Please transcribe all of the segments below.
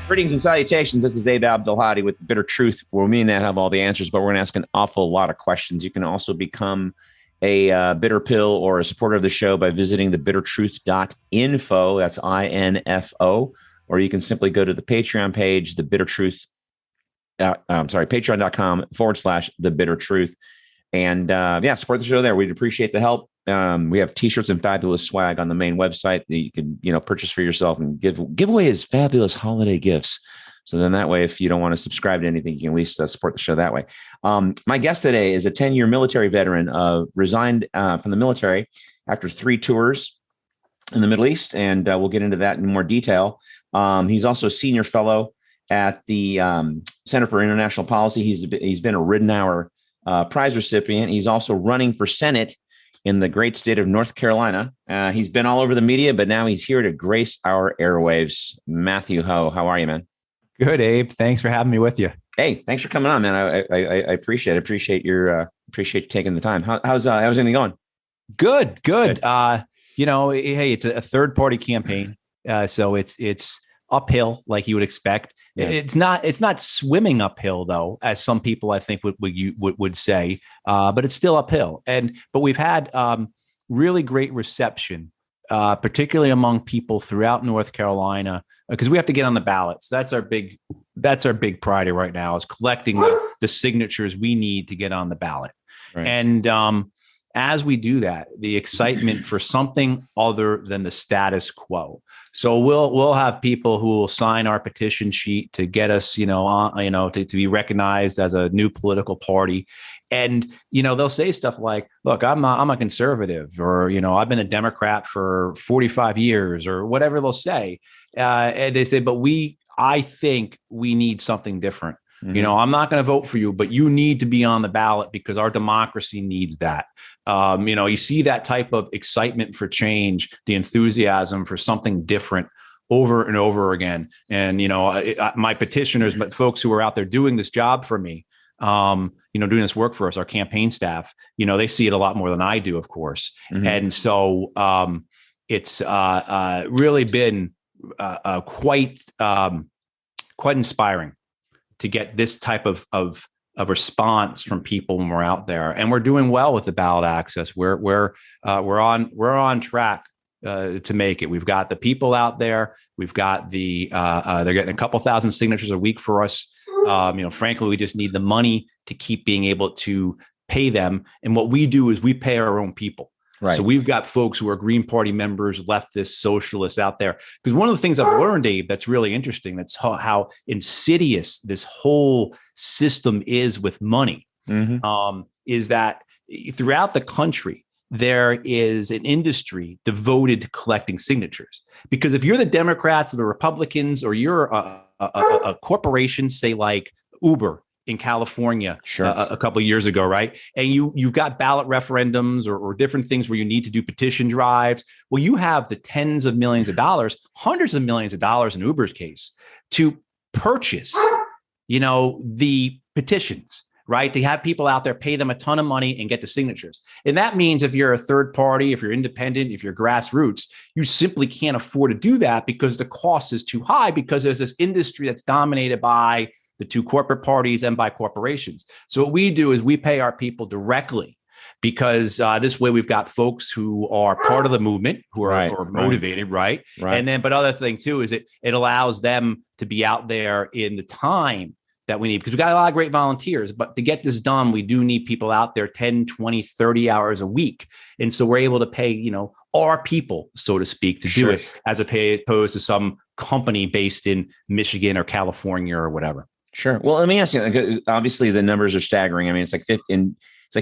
Greetings and salutations. This is Abdelhadi with The Bitter Truth, where we may not have all the answers, but we're going to ask an awful lot of questions. You can also become a bitter pill or a supporter of the show by visiting thebittertruth.info. That's INFO. Or you can simply go to the Patreon page, patreon.com/The Bitter Truth. And support the show there. We'd appreciate the help. We have t-shirts and fabulous swag on the main website that you can, purchase for yourself and give away as fabulous holiday gifts. So then that way, if you don't want to subscribe to anything, you can at least support the show that way. My guest today is a 10-year military veteran, resigned from the military after 3 tours in the Middle East. And we'll get into that in more detail. He's also a senior fellow at the Center for International Policy. He's been a Ridenour Prize recipient. He's also running for Senate in the great state of North Carolina. He's been all over the media, but now he's here to grace our airwaves. Matthew Ho, how are you, man? Good, Abe. Thanks for having me with you. Hey, thanks for coming on, man. I appreciate it. Appreciate you taking the time. How's anything going? Good. Hey, it's a third party campaign, so it's uphill like you would expect. Yeah. It's not swimming uphill though, as some people I think would say, but it's still uphill. But we've had really great reception, particularly among people throughout North Carolina, because we have to get on the ballots. That's our big priority right now, is collecting the signatures we need to get on the ballot. Right. And as we do that, the excitement for something other than the status quo. So we'll have people who will sign our petition sheet to get us, to be recognized as a new political party. And, they'll say stuff like, look, I'm a conservative, or, I've been a Democrat for 45 years, or whatever they'll say. And they say, but I think we need something different. Mm-hmm. I'm not going to vote for you, but you need to be on the ballot because our democracy needs that. You see that type of excitement for change, the enthusiasm for something different over and over again. And, my petitioners, but folks who are out there doing this job for me, doing this work for us, our campaign staff, they see it a lot more than I do, of course. Mm-hmm. And so it's really been quite inspiring to get this type of response from people when we're out there, and we're doing well with the ballot access. We're on track to make it. We've got the people out there. We've got they're getting a couple thousand signatures a week for us. Frankly, we just need the money to keep being able to pay them. And what we do is we pay our own people. Right. So we've got folks who are Green Party members, leftists, socialists out there. Because one of the things I've learned, Abe, that's really interesting, that's how insidious this whole system is with money, mm-hmm. Is that throughout the country, there is an industry devoted to collecting signatures. Because if you're the Democrats or the Republicans, or you're a corporation, say like Uber in California, sure. A couple of years ago, right? And you've got ballot referendums or different things where you need to do petition drives. Well, you have the tens of millions of dollars, hundreds of millions of dollars in Uber's case, to purchase, the petitions, right? To have people out there, pay them a ton of money and get the signatures. And that means if you're a third party, if you're independent, if you're grassroots, you simply can't afford to do that because the cost is too high, because there's this industry that's dominated by the two corporate parties and by corporations. So what we do is we pay our people directly, because this way we've got folks who are part of the movement, who are motivated, right? And then, but other thing too, is it allows them to be out there in the time that we need, because we've got a lot of great volunteers, but to get this done, we do need people out there 10, 20, 30 hours a week. And so we're able to pay, our people, so to speak, to do it, as opposed to some company based in Michigan or California or whatever. Sure. Well, let me ask you, obviously the numbers are staggering. I mean, it's like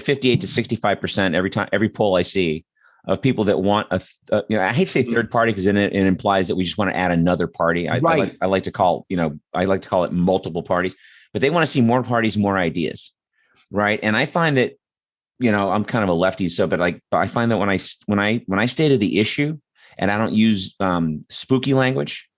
58 to 65% every poll I see of people that want I hate to say third party, because then it implies that we just want to add another party. I like to call it multiple parties, but they want to see more parties, more ideas. Right. And I find that, I'm kind of a lefty. So, but I find that when I stated the issue and I don't use spooky language,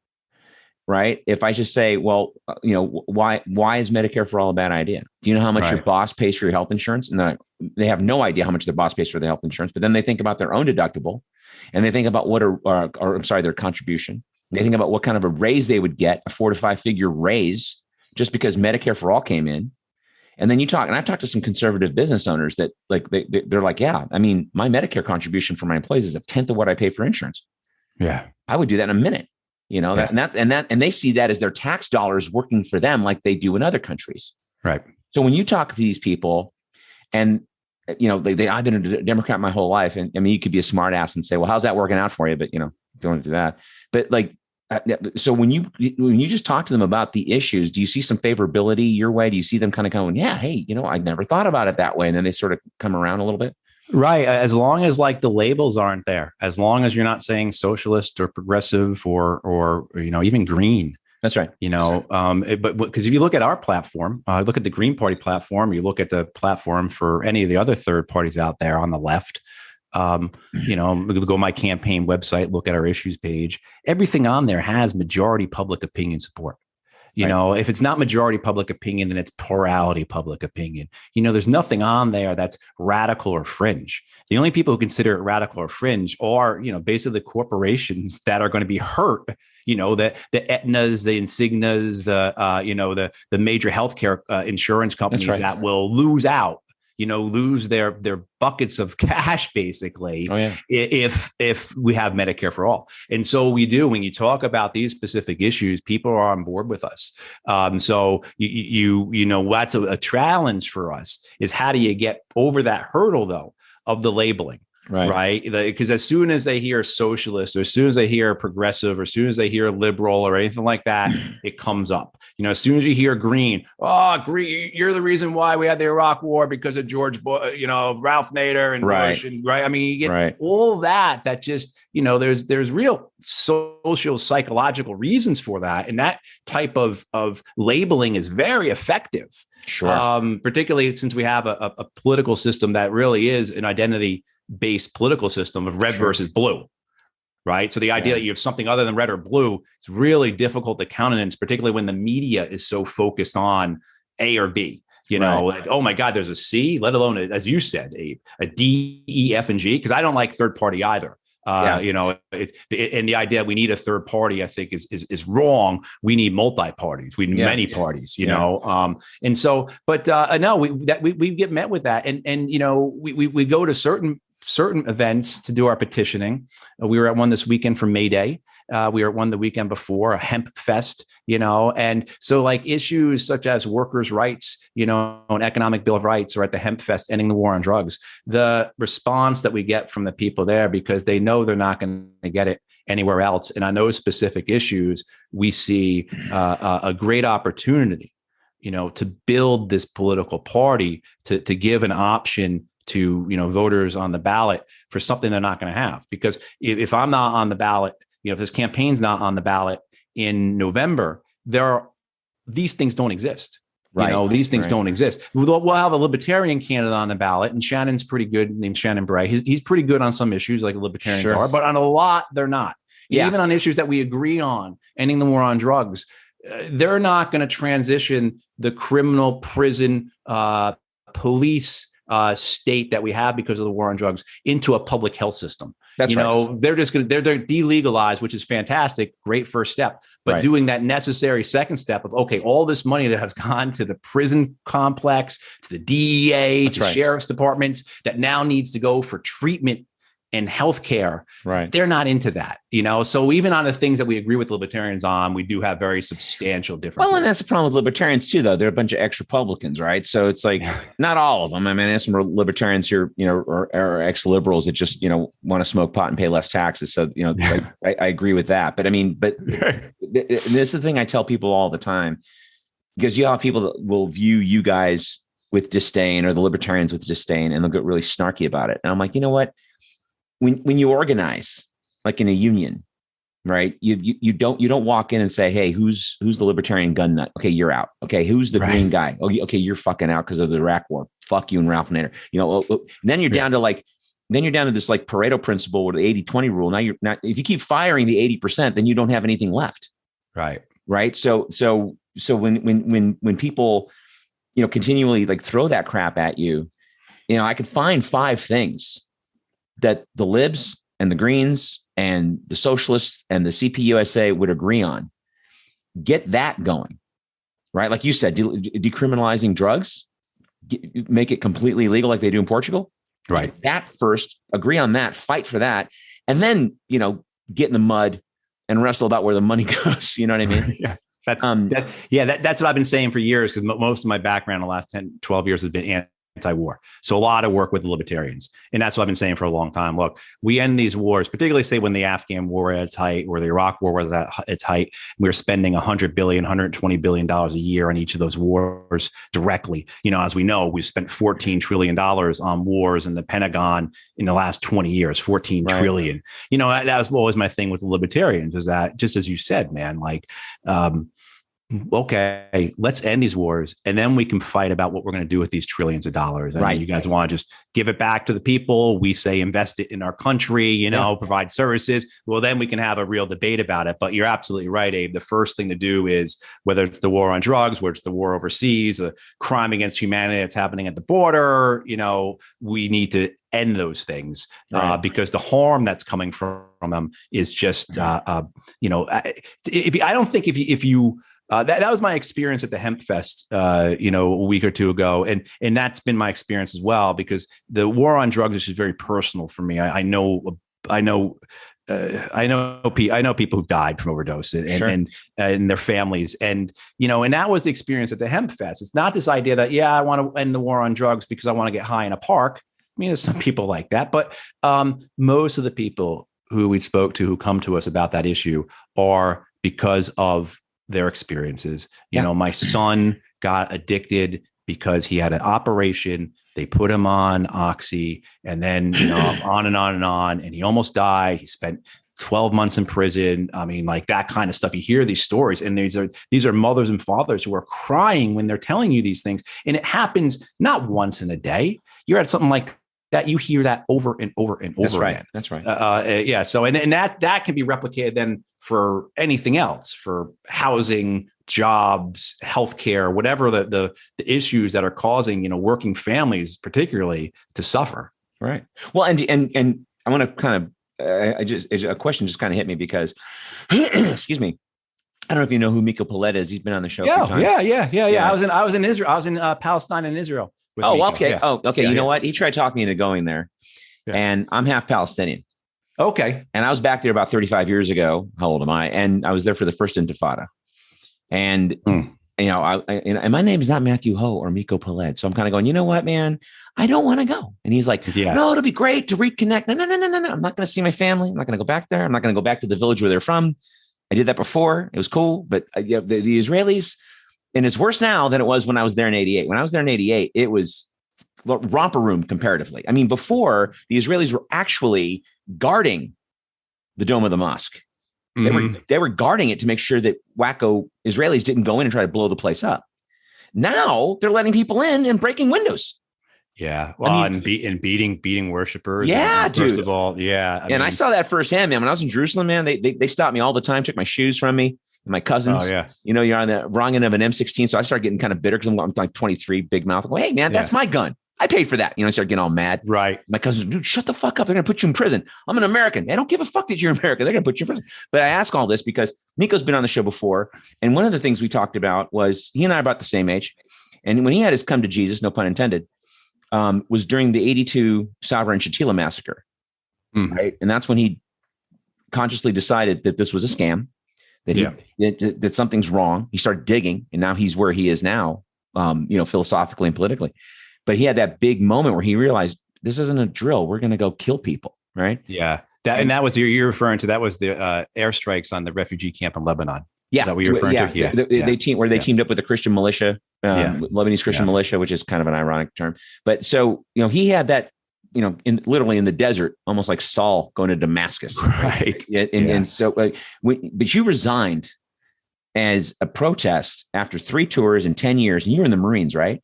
right? If I just say, well, why is Medicare for all a bad idea? Do you know how much your boss pays for your health insurance? And they have no idea how much their boss pays for the health insurance, but then they think about their own deductible, and they think about their contribution, They think about what kind of a raise they would get, a 4 to 5 figure raise, just because Medicare for all came in. And then and I've talked to some conservative business owners that they're like, yeah, I mean, my Medicare contribution for my employees is 1/10 of what I pay for insurance. Yeah. I would do that in a minute, and they see that as their tax dollars working for them like they do in other countries. Right. So when you talk to these people and, I've been a Democrat my whole life. And I mean, you could be a smart ass and say, well, how's that working out for you? But, don't want to do that. But so when you just talk to them about the issues, do you see some favorability your way? Do you see them kind of going, yeah, hey, I never thought about it that way. And then they sort of come around a little bit. Right. As long as the labels aren't there, as long as you're not saying socialist or progressive or even green. That's right. But because if you look at our platform, look at the Green Party platform, you look at the platform for any of the other third parties out there on the left, go to my campaign website, look at our issues page. Everything on there has majority public opinion support. If it's not majority public opinion, then it's plurality public opinion. There's nothing on there that's radical or fringe. The only people who consider it radical or fringe are, basically corporations that are going to be hurt. The Aetnas, the Insignas, the major healthcare insurance companies that will lose out. Lose their buckets of cash, basically, if we have Medicare for all. And so we do, when you talk about these specific issues, people are on board with us. So that's a challenge for us is how do you get over that hurdle, though, of the labeling? Right. Because as soon as they hear socialist, or as soon as they hear progressive, or as soon as they hear liberal or anything like that, it comes up. As soon as you hear green, green, you're the reason why we had the Iraq War because of George Bush, Ralph Nader and Bush. And I mean, you get all that just, there's real social psychological reasons for that. And that type of labeling is very effective. Sure. Particularly since we have a political system that really is an identity-based political system of red versus blue, right? So the idea that you have something other than red or blue is really difficult to countenance, particularly when the media is so focused on A or B. Oh my God, there's a C, let alone, as you said, a D, E, F, and G, because I don't like third party either. And the idea we need a third party, I think, is wrong. We need multi-parties. We need many parties, and so, but no, we get met with that, and we go to certain events to do our petitioning. We were at one this weekend for May Day. We were at one the weekend before, a hemp fest, and so issues such as workers' rights, an economic bill of rights, or at the hemp fest, ending the war on drugs. The response that we get from the people there, because they know they're not going to get it anywhere else. And on those specific issues, we see a great opportunity, to build this political party, to give an option to, voters on the ballot for something they're not going to have. Because if I'm not on the ballot, if this campaign's not on the ballot in November, these things don't exist. These things don't exist. We'll have a libertarian candidate on the ballot, and Shannon's pretty good, named Shannon Bray. He's pretty good on some issues like libertarians are, but on a lot, they're not. Even on issues that we agree on, ending the war on drugs, they're not going to transition the criminal prison police state that we have because of the war on drugs into a public health system. That's they're just going to, they're delegalized, which is fantastic. Great first step, but doing that necessary second step of, okay, all this money that has gone to the prison complex, to the DEA, to sheriff's departments that now needs to go for treatment and healthcare, they're not into that, So even on the things that we agree with libertarians on, we do have very substantial differences. Well, and that's the problem with libertarians too, though. They're a bunch of ex-Republicans, right? So it's not all of them. I mean, there's some libertarians here, or ex-liberals that just, want to smoke pot and pay less taxes. So, I agree with that. But I mean, this is the thing I tell people all the time, because you have people that will view you guys with disdain, or the libertarians with disdain, and they'll get really snarky about it. And I'm like, you know what? When you organize like in a union, right? You don't walk in and say, hey, who's the libertarian gun nut? Okay, you're out. Okay, who's the green guy? Okay, you're fucking out because of the Iraq War. Fuck you and Ralph Nader. Then you're down to this like Pareto principle with the 80-20 rule. Now you're not, if you keep firing the 80%, then you don't have anything left. Right. So when people, continually like throw that crap at you, I could find 5 things that the libs and the greens and the socialists and the CPUSA would agree on. Get that going, right? Like you said, decriminalizing drugs, make it completely legal like they do in Portugal. Right. That first, agree on that, fight for that. And then, get in the mud and wrestle about where the money goes. You know what I mean? Yeah. That's what I've been saying for years, because most of my background in the last 10, 12 years has been anti-war. So a lot of work with the libertarians. And that's what I've been saying for a long time. Look, we end these wars, particularly say when the Afghan war at its height or the Iraq war was at its height, we were spending $100 billion, $120 billion a year on each of those wars directly. As we know, we spent $14 trillion on wars in the Pentagon in the last 20 years, 14 trillion. That was always my thing with the libertarians, is that, just as you said, man, okay, let's end these wars, and then we can fight about what we're going to do with these trillions of dollars. You guys want to just give it back to the people. We say invest it in our country, provide services. Well, then we can have a real debate about it. But you're absolutely right, Abe. The first thing to do is, whether it's the war on drugs, whether it's the war overseas, the crime against humanity that's happening at the border, we need to end those things because the harm that's coming from them is just, I don't think if you that was my experience at the Hemp Fest, a week or two ago, and that's been my experience as well, because the war on drugs is just very personal for me. I know people who've died from overdose and their families, and that was the experience at the Hemp Fest. It's not this idea that I want to end the war on drugs because I want to get high in a park. I mean, there's some people like that, but most of the people who we spoke to who come to us about that issue are because of their experiences. My son got addicted because he had an operation. They put him on Oxy, and then, on and on and on. And he almost died. He spent 12 months in prison. I mean, like that kind of stuff. You hear these stories, and these are mothers and fathers who are crying when they're telling you these things. And it happens not once in a day. You're at something like that, you hear that over and over and over again. That's right. So, and that can be replicated then for anything else, for housing, jobs, healthcare, whatever the issues that are causing, working families particularly to suffer. Right. Well, and I want to kind of, a question just kind of hit me because, excuse me, I don't know if you know who Miko Palet is. He's been on the show. Yeah. I was in Israel. I was in Palestine and Israel. Okay. Yeah. Oh, okay. You know what? He tried talking me into going there, and I'm half Palestinian. Okay. And I was back there about 35 years ago. How old am I? And I was there for the first Intifada. And, and my name is not Matthew Ho or Miko Palet. So I'm kind of going, you know what, man, I don't want to go. And he's like, no, it'll be great to reconnect. No. I'm not going to see my family. I'm not going to go back there. I'm not going to go back to the village where they're from. I did that before. It was cool. But the Israelis, and it's worse now than it was when I was there in 88. When I was there in 88, it was romper room comparatively. I mean, before, the Israelis were actually guarding the dome of the mosque. They were guarding it to make sure that wacko Israelis didn't go in and try to blow the place up. Now they're letting people in and breaking windows. Yeah. Well, and beating worshipers. Yeah, dude. First of all, yeah. I saw that firsthand, man. When I was in Jerusalem, man, they stopped me all the time, took my shoes from me. My cousins, you're on the wrong end of an M16. So I started getting kind of bitter because I'm like 23, big mouth. I go, hey, man, that's my gun. I paid for that. I started getting all mad. Right. My cousins, dude, shut the fuck up. They're going to put you in prison. I'm an American. I don't give a fuck that you're American. They're going to put you in prison. But I ask all this because Nico's been on the show before. And one of the things we talked about was he and I are about the same age. And when he had his come to Jesus, no pun intended, was during the 82 Sabra and Shatila massacre. Right. And that's when he consciously decided that this was a scam, that something's wrong. He started digging, and now he's where he is now, philosophically and politically. But he had that big moment where he realized this isn't a drill. We're going to go kill people. Right. Yeah. That was you're referring to, that was the airstrikes on the refugee camp in Lebanon. Yeah. Is that what you're referring to? Yeah. They teamed up with the Christian militia, Lebanese Christian militia, which is kind of an ironic term. But so, he had that, literally in the desert, almost like Saul going to Damascus. Right. And so, but you resigned as a protest after 3 tours in 10 years, and you were in the Marines, right?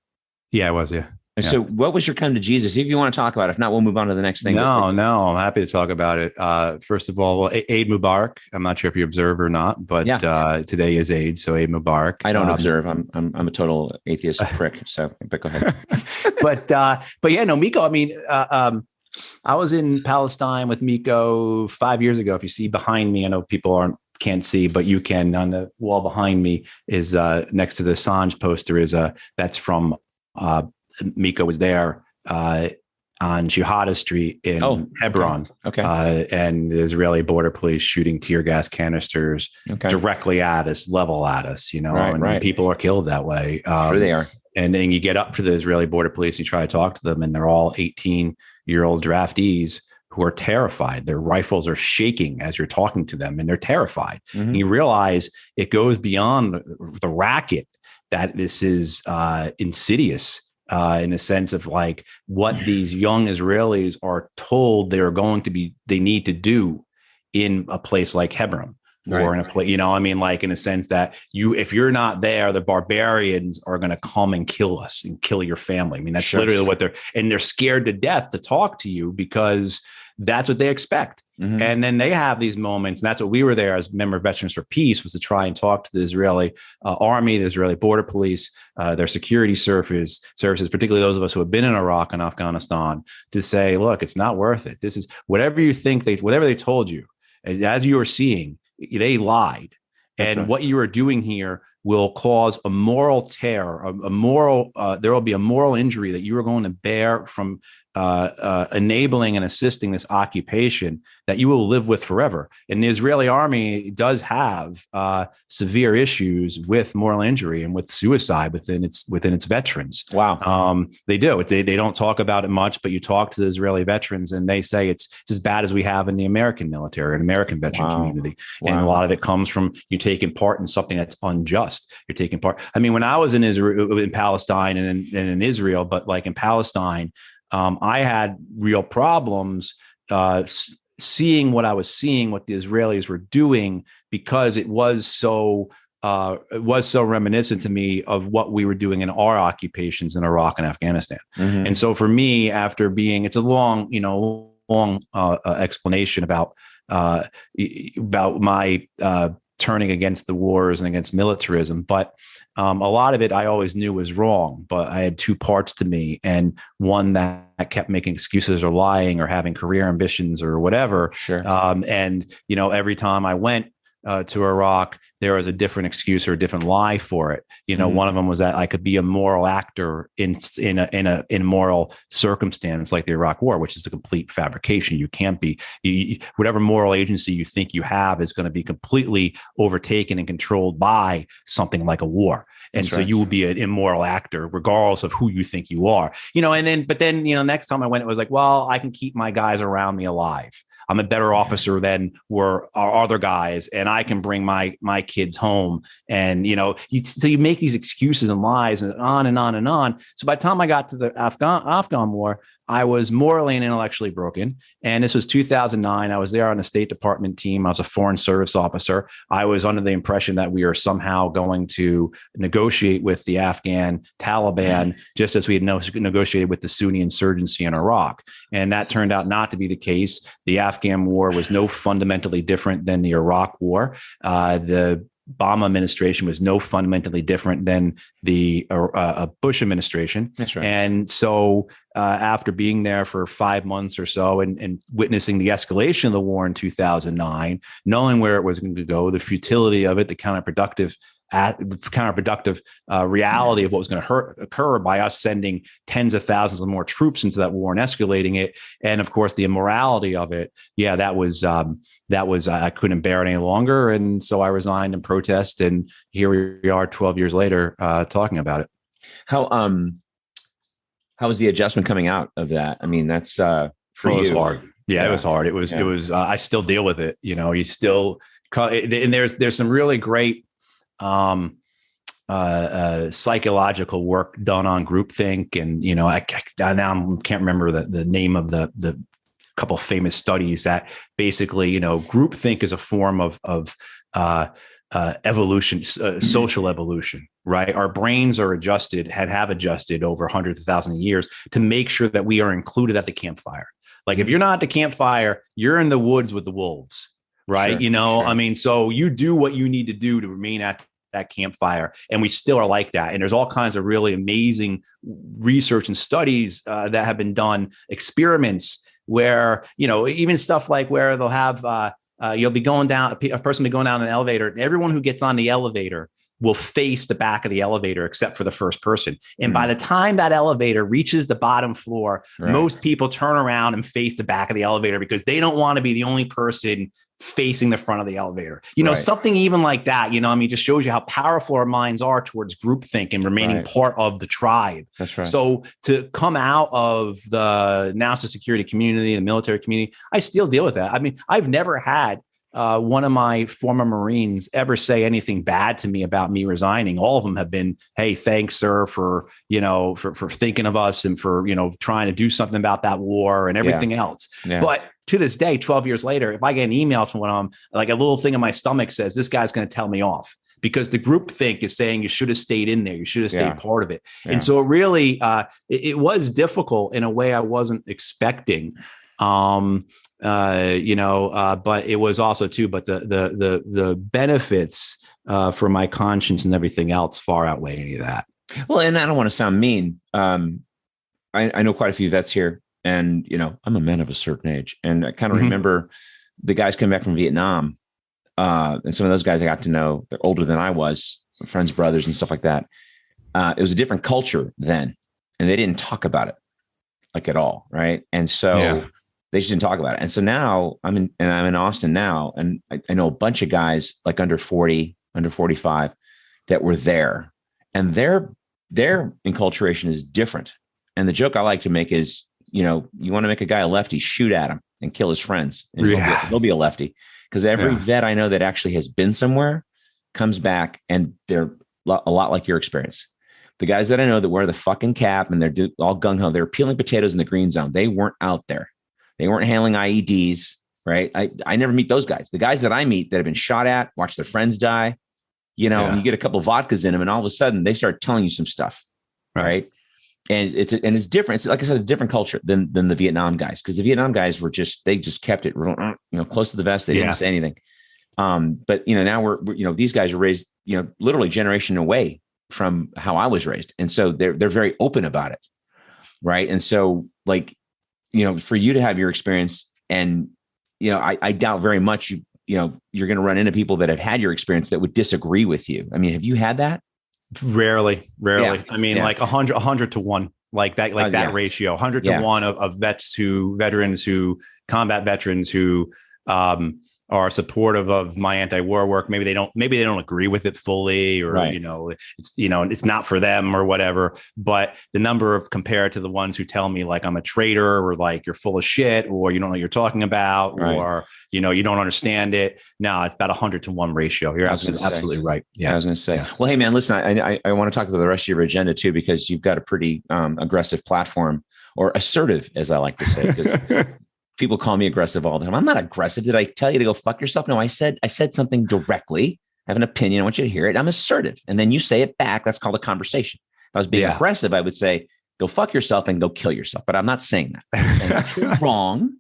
Yeah, I was. Yeah. So what was your come to Jesus? If you want to talk about it, if not, we'll move on to the next thing. No, I'm happy to talk about it. First of all, Eid Mubarak. I'm not sure if you observe or not, but today is Eid, so Eid Mubarak. I don't observe. I'm a total atheist prick. So, but go ahead. but yeah, no, Miko. I mean, I was in Palestine with Miko 5 years ago. If you see behind me, I know people can't see, but you can. On the wall behind me is next to the Assange poster is that's from Miko was there on Jihada Street in Hebron. Okay. And the Israeli border police shooting tear gas canisters directly at us, level at us, and people are killed that way. Sure they are. And then you get up to the Israeli border police, you try to talk to them, and they're all 18-year-old draftees who are terrified. Their rifles are shaking as you're talking to them, and they're terrified. Mm-hmm. And you realize it goes beyond the racket, that this is insidious in a sense of like what these young Israelis are told they need to do in a place like Hebron. Or in a place, like in a sense that if you're not there, the barbarians are going to come and kill us and kill your family. I mean, that's literally what they're scared to death to talk to you because that's what they expect. Mm-hmm. And then they have these moments. And that's what we were there as member of Veterans for Peace, was to try and talk to the Israeli army, the Israeli border police, their security services, particularly those of us who have been in Iraq and Afghanistan, to say, look, it's not worth it. This is whatever they told you, as you are seeing, they lied. And what you are doing here will cause a moral tear, there will be a moral injury that you are going to bear from enabling and assisting this occupation that you will live with forever. And the Israeli army does have severe issues with moral injury and with suicide within its veterans. Wow. They do. They don't talk about it much, but you talk to the Israeli veterans and they say it's as bad as we have in the American military and American veteran community. Wow. And a lot of it comes from you taking part in something that's unjust. You're taking part. I mean, when I was in Israel, in Palestine and in Israel, but like in Palestine, I had real problems seeing what I was seeing, what the Israelis were doing, because it was so reminiscent to me of what we were doing in our occupations in Iraq and Afghanistan. Mm-hmm. And so for me, after it's a long explanation about my turning against the wars and against militarism, but a lot of it I always knew was wrong, but I had two parts to me, and one that kept making excuses or lying or having career ambitions or whatever. Sure. And every time I went to Iraq, there was a different excuse or a different lie for it. One of them was that I could be a moral actor in a moral circumstance like the Iraq War, which is a complete fabrication. You can't be. Whatever moral agency you think you have is going to be completely overtaken and controlled by something like a war. And so you will be an immoral actor, regardless of who you think you are. But then next time I went, it was like, well, I can keep my guys around me alive. I'm a better officer than were our other guys, and I can bring my kids home. And so you make these excuses and lies and on and on and on. So by the time I got to the Afghan war, I was morally and intellectually broken. And this was 2009. I was there on the State Department team. I was a foreign service officer. I was under the impression that we are somehow going to negotiate with the Afghan Taliban, just as we had negotiated with the Sunni insurgency in Iraq. And that turned out not to be the case. The Afghan war was no fundamentally different than the Iraq war. The Obama administration was no fundamentally different than the Bush administration. That's right. And so after being there for 5 months or so and witnessing the escalation of the war in 2009, knowing where it was going to go, the futility of it, the counterproductive reality of what was going to occur by us sending tens of thousands of more troops into that war and escalating it. And of course, the immorality of it. Yeah, that was I couldn't bear it any longer. And so I resigned in protest. And here we are 12 years later talking about it. How was the adjustment coming out of that? I mean, that's for you. It was hard. Yeah, it was hard. It was I still deal with it. You still, and there's some really great psychological work done on groupthink, and I now can't remember the name of the couple of famous studies that basically groupthink is a form of evolution, social evolution, right? Our brains are have adjusted over hundreds of thousands of years to make sure that we are included at the campfire. Like if you're not at the campfire, you're in the woods with the wolves. Right. Sure, sure. I mean, so you do what you need to do to remain at that campfire. And we still are like that. And there's all kinds of really amazing research and studies that have been done, experiments where, even stuff like where they'll have, you'll be going down, a person will be going down an elevator, and everyone who gets on the elevator will face the back of the elevator except for the first person. And by the time that elevator reaches the bottom floor, most people turn around and face the back of the elevator because they don't want to be the only person facing the front of the elevator. Something even like that, just shows you how powerful our minds are towards groupthink and remaining part of the tribe. That's right. So to come out of the national security community, the military community, I still deal with that. I mean, I've never had one of my former Marines ever say anything bad to me about me resigning. All of them have been, hey, thanks, sir, for thinking of us and for, trying to do something about that war and everything else. Yeah. But to this day, 12 years later, if I get an email from one of them, like a little thing in my stomach says, this guy's going to tell me off because the group think is saying you should have stayed in there. You should have stayed part of it. Yeah. And so it really, it was difficult in a way I wasn't expecting. But it was also too, but the benefits for my conscience and everything else far outweigh any of that. Well, and I don't want to sound mean. I know quite a few vets here, and I'm a man of a certain age, and I kind of remember the guys coming back from Vietnam, and some of those guys I got to know. They're older than I was, friends, brothers, and stuff like that. It was a different culture then, and they didn't talk about it like at all, right? And so. They just didn't talk about it. And so now I'm in Austin now. And I know a bunch of guys like under 40, under 45 that were there, and their enculturation is different. And the joke I like to make is, you want to make a guy a lefty, shoot at him and kill his friends. And he'll be a lefty. Because every vet I know that actually has been somewhere comes back and they're a lot like your experience. The guys that I know that wear the fucking cap and they're all gung-ho, they're peeling potatoes in the green zone. They weren't out there. They weren't handling IEDs, right? I never meet those guys. The guys that I meet that have been shot at, watch their friends die, and you get a couple of vodkas in them, and all of a sudden they start telling you some stuff, right? And it's different. It's like I said, a different culture than the Vietnam guys, because the Vietnam guys they just kept it, close to the vest. They didn't say anything. But now we're these guys are raised, literally generation away from how I was raised, and so they're very open about it, right? And so for you to have your experience, and I doubt very much you're going to run into people that have had your experience that would disagree with you. I mean, have you had that? Rarely. Yeah. I mean, like 100 to 1, like that, that ratio, 100 to 1 of combat veterans who are supportive of my anti-war work. Maybe they don't agree with it fully, or, it's not for them or whatever, but the number of compared to the ones who tell me like I'm a traitor, or like you're full of shit, or you don't know what you're talking about, or, you don't understand it. No, it's about 100 to 1 ratio. You're absolutely right. Yeah. I was going to say, well, hey man, listen, I want to talk about the rest of your agenda too, because you've got a pretty aggressive platform, or assertive, as I like to say. People call me aggressive all the time. I'm not aggressive. Did I tell you to go fuck yourself? No, I said something directly. I have an opinion. I want you to hear it. I'm assertive. And then you say it back. That's called a conversation. If I was being aggressive, I would say, go fuck yourself and go kill yourself. But I'm not saying that. You're wrong.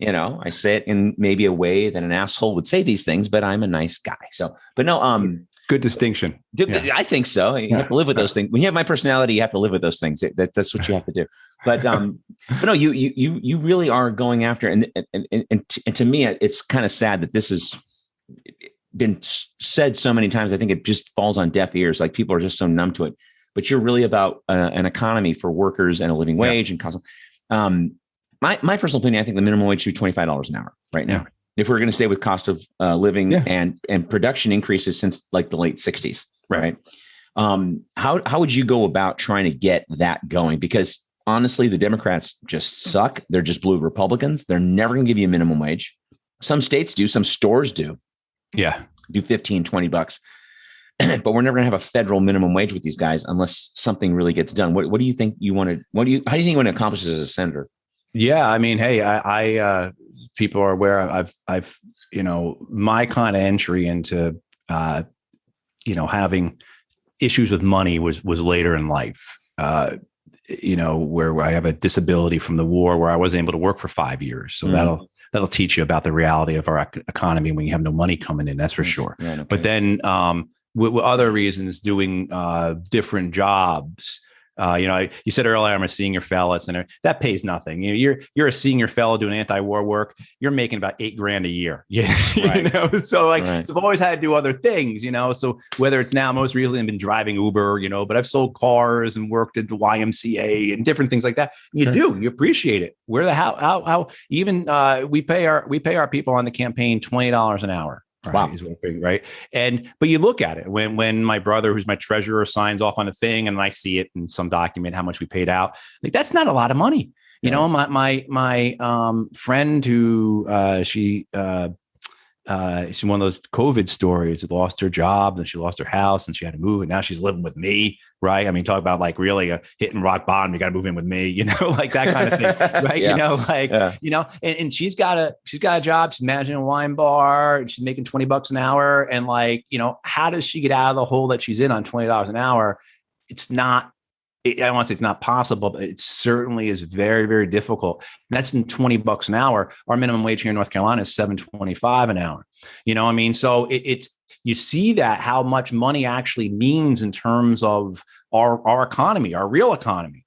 I say it in maybe a way that an asshole would say these things, but I'm a nice guy. So, but no, good distinction. I think so. You have to live with those things. When you have my personality, you have to live with those things. That's what you have to do. But no, you really are going after, and to me, it's kind of sad that this has been said so many times. I think it just falls on deaf ears. Like people are just so numb to it. But you're really about an economy for workers and a living wage and cost. My personal opinion, I think the minimum wage should be $25 an hour right now. If we're going to stay with cost of living and production increases since like the late 60s, right? How would you go about trying to get that going? Because honestly, the Democrats just suck. They're just blue Republicans. They're never going to give you a minimum wage. Some states do, some stores do. Yeah. Do $15, $20. But we're never going to have a federal minimum wage with these guys unless something really gets done. What do you think you want to, how do you think you want to accomplish this as a senator? Yeah. I mean, hey, I people are aware I've my kind of entry into, having issues with money was later in life, where I have a disability from the war, where I wasn't able to work for 5 years. So that'll teach you about the reality of our economy when you have no money coming in. That's for sure. Yeah, but then with other reasons, doing different jobs, You said earlier, I'm a senior fellow, and that pays nothing. You're a senior fellow doing anti-war work. You're making about $8,000 a year. Yeah, Right. So Right. so I've always had to do other things. So whether it's now, most recently, I've been driving Uber. But I've sold cars and worked at the YMCA and different things like that. Sure. You appreciate it. Where the how even we pay our people on the campaign $20 an hour. Right, Wow. is one thing, right? But you look at it when my brother, who's my treasurer, signs off on a thing, and I see it in some document how much we paid out. Like, that's not a lot of money. My friend who she's one of those COVID stories. Lost her job, and she lost her house, and she had to move, and now she's living with me. Right? I mean, talk about like really hitting rock bottom. You got to move in with me, like that kind of thing, right? Yeah. And she's got a job. She's managing a wine bar. And she's making $20 an hour, and how does she get out of the hole that she's in on $20 an hour? It's not. I don't want to say it's not possible, but it certainly is very, very difficult. And that's in $20 an hour. Our minimum wage here in North Carolina is $7.25 an hour. So it's you see that how much money actually means in terms of our economy, our real economy,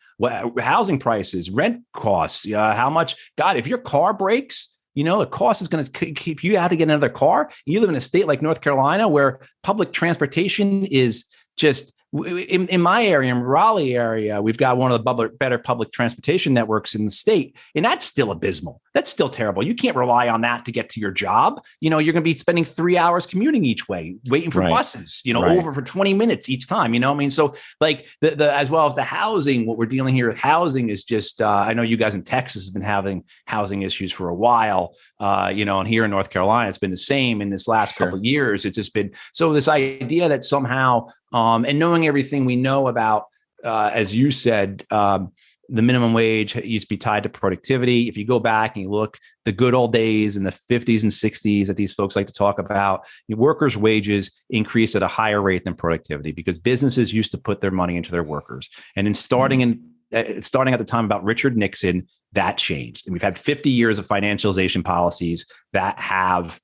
housing prices, rent costs, how much. God, if your car breaks, the cost is going to keep you have to get another car. You live in a state like North Carolina where public transportation is just. In my area, in Raleigh area, we've got one of the better public transportation networks in the state, and that's still abysmal. That's still terrible. You can't rely on that to get to your job. You're going to be spending 3 hours commuting each way, waiting for buses, over for 20 minutes each time. So like the as well as the housing, what we're dealing here with housing is just, I know you guys in Texas have been having housing issues for a while, and here in North Carolina, it's been the same in this last couple of years. It's just been, so this idea that somehow, and knowing everything we know about, as you said, the minimum wage used to be tied to productivity. If you go back and you look, the good old days in the 50s and 60s that these folks like to talk about, workers' wages increased at a higher rate than productivity because businesses used to put their money into their workers. And starting at the time about Richard Nixon, that changed. And we've had 50 years of financialization policies that have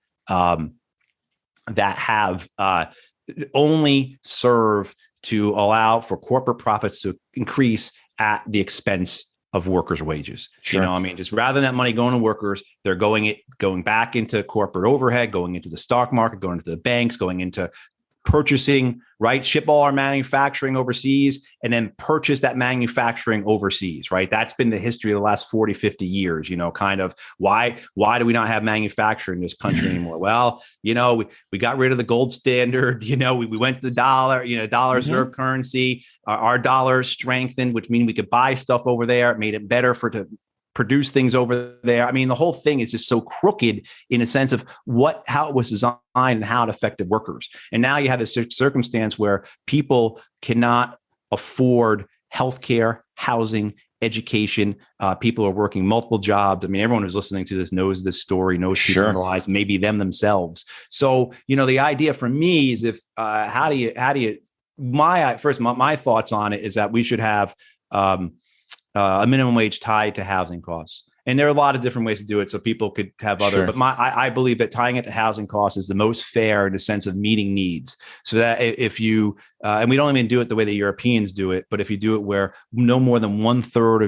only serve to allow for corporate profits to increase at the expense of workers' wages. Sure. Just rather than that money going to workers, they're going back into corporate overhead, going into the stock market, going into the banks, going into purchasing, right? Ship all our manufacturing overseas and then purchase that manufacturing overseas, right? That's been the history of the last 40, 50 years, kind of why do we not have manufacturing in this country anymore? Well, we got rid of the gold standard, we went to the dollar, dollar reserve currency, our dollar strengthened, which means we could buy stuff over there. It made it better to produce things over there. I mean, the whole thing is just so crooked in a sense of how it was designed and how it affected workers. And now you have this circumstance where people cannot afford healthcare, housing, education. People are working multiple jobs. I mean, everyone who's listening to this knows this story, knows people realize maybe them themselves. So, the idea for me is my thoughts on it is that we should have a minimum wage tied to housing costs. And there are a lot of different ways to do it. So people could have other, but I believe that tying it to housing costs is the most fair in the sense of meeting needs. So that if you, and we don't even do it the way the Europeans do it, but if you do it where no more than 1/3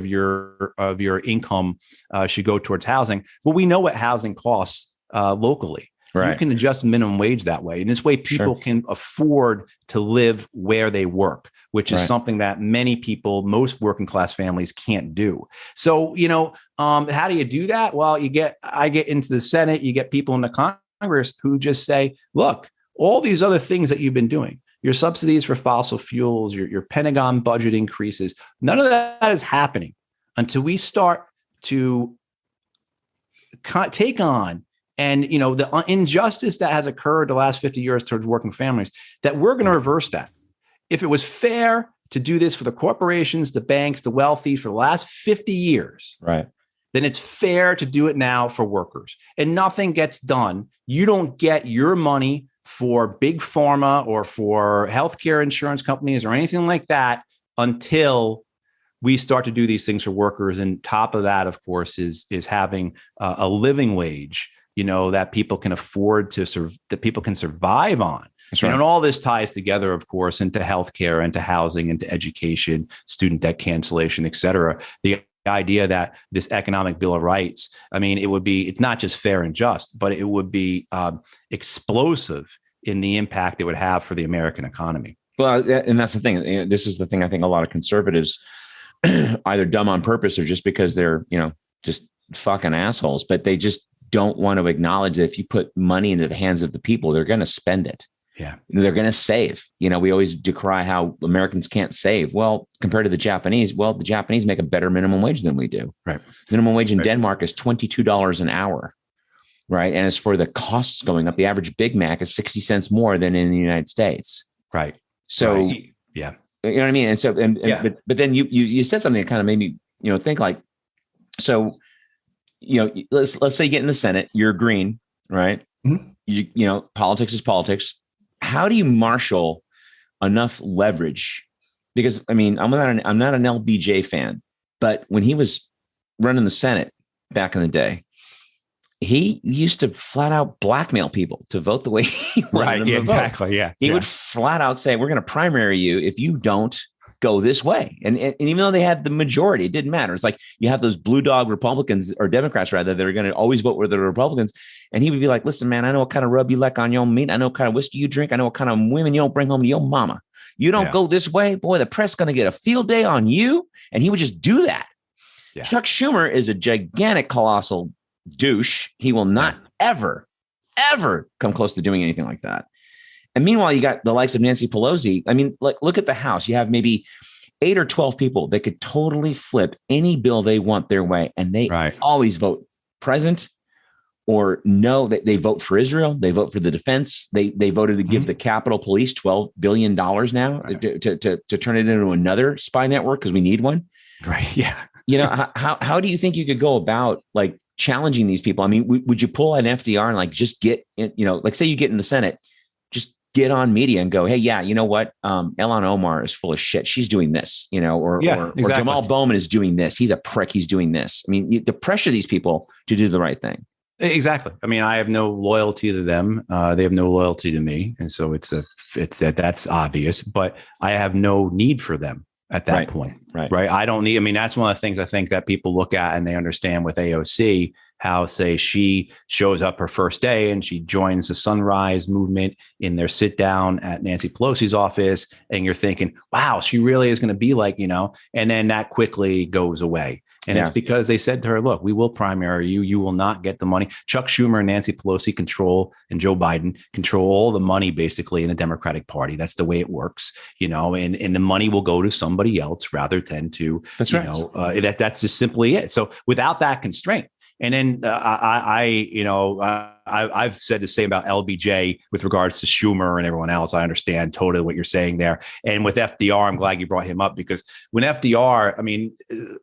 of your income should go towards housing, well, we know what housing costs locally. Right. You can adjust minimum wage that way. And this way people can afford to live where they work, which is something that many people, most working class families can't do. So, how do you do that? Well, I get into the Senate, you get people in the Congress who just say, look, all these other things that you've been doing, your subsidies for fossil fuels, your Pentagon budget increases, none of that is happening until we start to take on and, the injustice that has occurred the last 50 years towards working families, that we're going to reverse that. If it was fair to do this for the corporations, the banks, the wealthy for the last 50 years, then it's fair to do it now for workers. And nothing gets done. You don't get your money for big pharma or for healthcare insurance companies or anything like that until we start to do these things for workers. And top of that, of course, is having a living wage, that people can afford to that people can survive on. That's You know, right. and all this ties together, of course, into healthcare, into housing, into education, student debt cancellation, et cetera. The idea that this economic bill of rights, I mean, it's not just fair and just, but it would be explosive in the impact it would have for the American economy. Well, and that's the thing. This is the thing I think a lot of conservatives either dumb on purpose or just because they're, just fucking assholes, but they just don't want to acknowledge that if you put money into the hands of the people, they're going to spend it. Yeah. They're going to save. We always decry how Americans can't save. Well, compared to the Japanese, the Japanese make a better minimum wage than we do. Right. Minimum wage in Denmark is $22 an hour. Right. And as for the costs going up, the average Big Mac is 60 cents more than in the United States. Right. So, yeah. You know what I mean? And so, but then you said something that kind of made me, think like, so, let's say you get in the Senate, you're green, right? Mm-hmm. Politics is politics. How do you marshal enough leverage? Because I'm not an LBJ fan, but when he was running the Senate back in the day, he used to flat out blackmail people to vote the way he wanted them to exactly. vote. Yeah. He would flat out say, we're going to primary you if you don't go this way. And even though they had the majority, it didn't matter. It's like you have those blue dog Republicans or Democrats, rather, that are going to always vote with the Republicans. And he would be like, listen, man, I know what kind of rub you like on your meat. I know what kind of whiskey you drink. I know what kind of women you don't bring home to your mama. You don't go this way. Boy, the press is going to get a field day on you. And he would just do that. Yeah. Chuck Schumer is a gigantic, colossal douche. He will not ever come close to doing anything like that. And meanwhile, you got the likes of Nancy Pelosi. Look at the House. You have maybe 8 or 12 people that could totally flip any bill they want their way. And they always vote present or no. They vote for Israel. They vote for the defense. They voted to give the Capitol Police $12 billion now to turn it into another spy network because we need one. Right. Yeah. How do you think you could go about challenging these people? Would you pull an FDR and just get in, say you get in the Senate, just get on media and go, hey, yeah, you know what? Ilhan Omar is full of shit. She's doing this, or Jamal Bowman is doing this. He's a prick. He's doing this. To pressure these people to do the right thing. Exactly. I have no loyalty to them. They have no loyalty to me. And so that's obvious, but I have no need for them at that point. Right. I don't need, that's one of the things I think that people look at and they understand with AOC, how say she shows up her first day and she joins the Sunrise Movement in their sit down at Nancy Pelosi's office. And you're thinking, wow, she really is going to be like, and then that quickly goes away. And it's because they said to her, look, we will primary you. You will not get the money. Chuck Schumer and Nancy Pelosi and Joe Biden control all the money basically in the Democratic Party. That's the way it works, and the money will go to somebody else rather than to, that's that's just simply it. So without that constraint. And then I've said the same about LBJ with regards to Schumer and everyone else. I understand totally what you're saying there. And with FDR, I'm glad you brought him up because when FDR,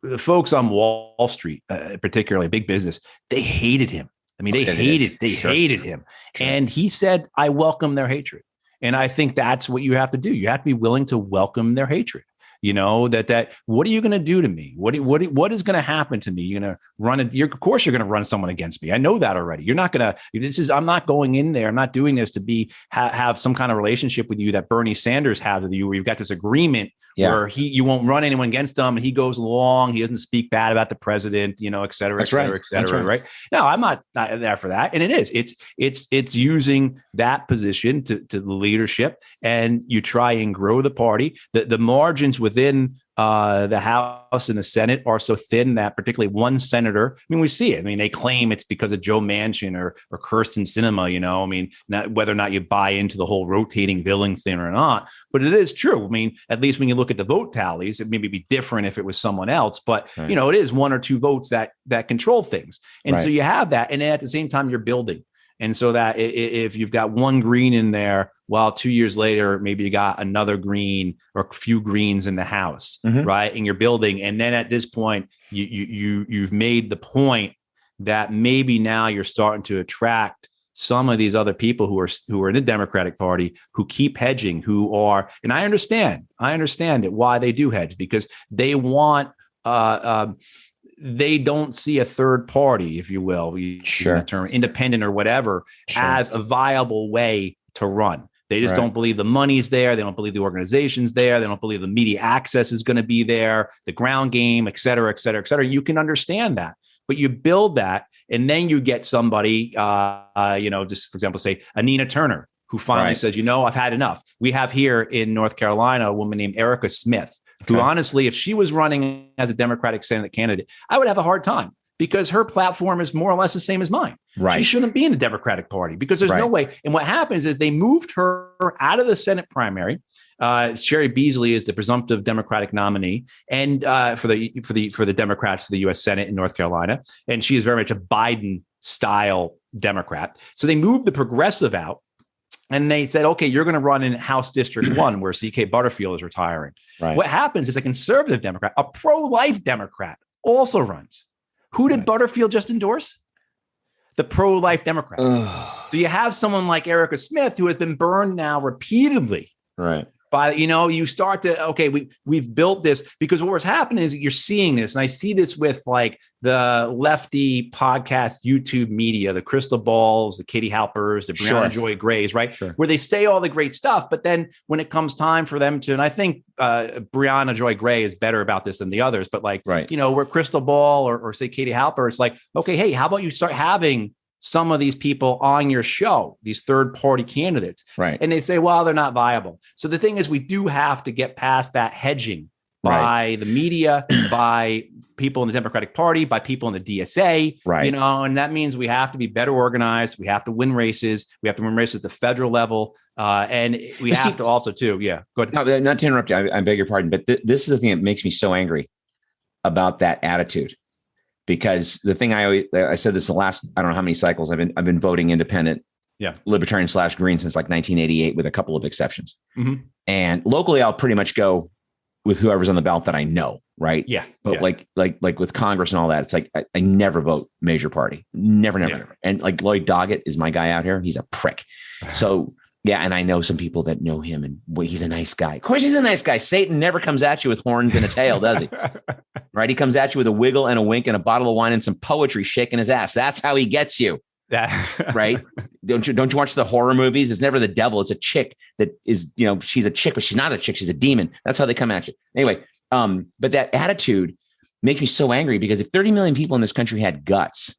the folks on Wall Street, particularly big business, they hated him. They hated him. Sure. And he said, I welcome their hatred. And I think that's what you have to do. You have to be willing to welcome their hatred. That what are you going to do to me? What is going to happen to me? You're going to run it. Of course you're going to run someone against me. I know that already. You're not going to, I'm not going in there. I'm not doing this to have some kind of relationship with you that Bernie Sanders has with you, where you've got this agreement where you won't run anyone against him. And he goes along, he doesn't speak bad about the president, et cetera, et cetera, et cetera. Right. No, I'm not there for that. And it's using that position to the leadership, and you try and grow the party. The margins within the House and the Senate are so thin that particularly one senator, we see it. They claim it's because of Joe Manchin or Kirsten Sinema, not whether or not you buy into the whole rotating villain thing or not, but it is true. At least when you look at the vote tallies, it maybe be different if it was someone else, but it is 1 or 2 votes that control things. And so you have that. And then at the same time, you're building. And so that if you've got one green in there, well, 2 years later, maybe you got another green or a few greens in the House, right? And you're building. And then at this point, you've made the point that maybe now you're starting to attract some of these other people who are in the Democratic Party who keep hedging, and I understand it, why they do hedge, because they want they don't see a third party, if you will, that term, independent or whatever, as a viable way to run. They just don't believe the money's there. They don't believe the organization's there. They don't believe the media access is going to be there, the ground game, et cetera, et cetera, et cetera. You can understand that, but you build that, and then you get somebody, just for example, say Anina Turner, who finally says, I've had enough. We have here in North Carolina a woman named Erica Smith, who honestly, if she was running as a Democratic Senate candidate, I would have a hard time, because her platform is more or less the same as mine. Right. She shouldn't be in the Democratic Party, because there's no way. And what happens is they moved her out of the Senate primary. Sherry Beasley is the presumptive Democratic nominee, and for the Democrats for the U.S. Senate in North Carolina, and she is very much a Biden style Democrat. So they moved the progressive out. And they said, okay, you're going to run in House District 1, where C.K. Butterfield is retiring. Right. What happens is a conservative Democrat, a pro-life Democrat, also runs. Who did Butterfield just endorse? The pro-life Democrat. So you have someone like Erica Smith, who has been burned now repeatedly. Right. By, you start to, we've built this, because what's happening is you're seeing this. And I see this with like the lefty podcast, YouTube media, the Crystal Balls, the Katie Halpers, the Brianna Joy Grays, right? Sure. Where they say all the great stuff. But then when it comes time for them to, and I think Brianna Joy Gray is better about this than the others, but like, where Crystal Ball or say Katie Halper, it's like, okay, hey, how about you start having some of these people on your show, these third party candidates. Right. And they say, well, they're not viable. So the thing is, we do have to get past that hedging by the media, by people in the Democratic Party, by people in the DSA, and that means we have to be better organized. We have to win races. We have to win races at the federal level. And we have to also too. Yeah. Go ahead. No, not to interrupt you. I beg your pardon, but this is the thing that makes me so angry about that attitude. Because the thing I said this the last, I don't know how many cycles I've been voting independent, libertarian / green since like 1988, with a couple of exceptions. Mm-hmm. And locally, I'll pretty much go with whoever's on the ballot that I know. Right. Yeah. But like with Congress and all that, it's like, I never vote major party. Never. And like Lloyd Doggett is my guy out here. He's a prick. So and I know some people that know him, and he's a nice guy. Of course, he's a nice guy. Satan never comes at you with horns and a tail, does he? Right? He comes at you with a wiggle and a wink and a bottle of wine and some poetry shaking his ass. That's how he gets you. Right? Don't you watch the horror movies? It's never the devil. It's a chick that is, she's a chick, but she's not a chick. She's a demon. That's how they come at you. Anyway, but that attitude makes me so angry, because if 30 million people in this country had guts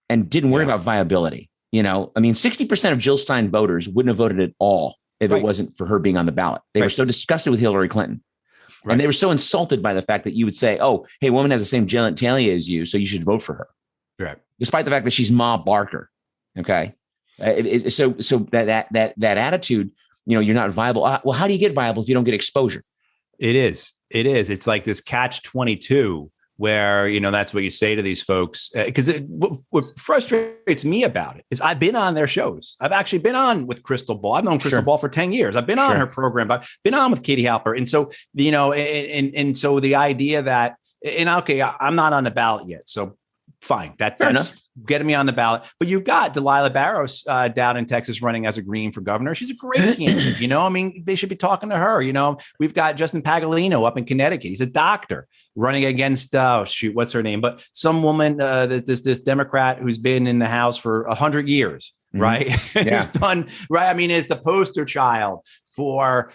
and didn't worry about viability, 60% of Jill Stein voters wouldn't have voted at all if it wasn't for her being on the ballot. They were so disgusted with Hillary Clinton. And they were so insulted by the fact that you would say, oh, hey, woman has the same genitalia as you, so you should vote for her. Right. Despite the fact that she's Ma Barker. Okay. So that attitude, you're not viable. Well, how do you get viable if you don't get exposure? It is. It's like this catch-22 where, that's what you say to these folks. Because what frustrates me about it is I've been on their shows. I've actually been on with Crystal Ball. I've known Crystal Ball for 10 years. I've been on her program. I've been on with Katie Halper. And so, and so the idea that, and okay, I'm not on the ballot yet. So fine. That's getting me on the ballot. But you've got Delilah Barros down in Texas running as a Green for governor. She's a great candidate. They should be talking to her. We've got Justin Pagalino up in Connecticut. He's a doctor running against, what's her name? But some woman, this Democrat who's been in the House for 100 years. Right. Who's done right. Is the poster child for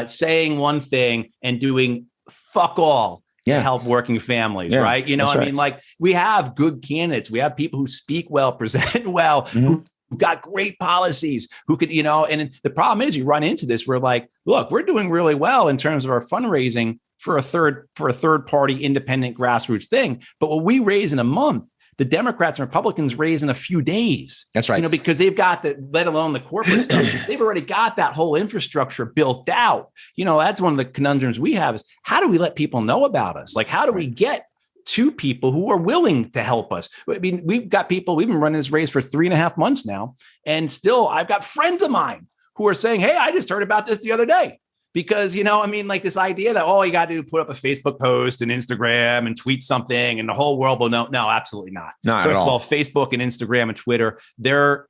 saying one thing and doing fuck all. To help working families, right? Like we have good candidates. We have people who speak well, present well, who've got great policies, who could, and the problem is you run into this. We're like, look, we're doing really well in terms of our fundraising for a third party independent grassroots thing. But what we raise in a month, the Democrats and Republicans raise in a few days. That's right. Because they've got let alone the corporate stuff, they've already got that whole infrastructure built out. That's one of the conundrums we have is how do we let people know about us? Like, how do we get to people who are willing to help us? We've got people, we've been running this race for 3.5 months now. And still I've got friends of mine who are saying, hey, I just heard about this the other day. Because, like this idea that, you got to put up a Facebook post and Instagram and tweet something and the whole world will know. No, absolutely not. First of all, Facebook and Instagram and Twitter, they're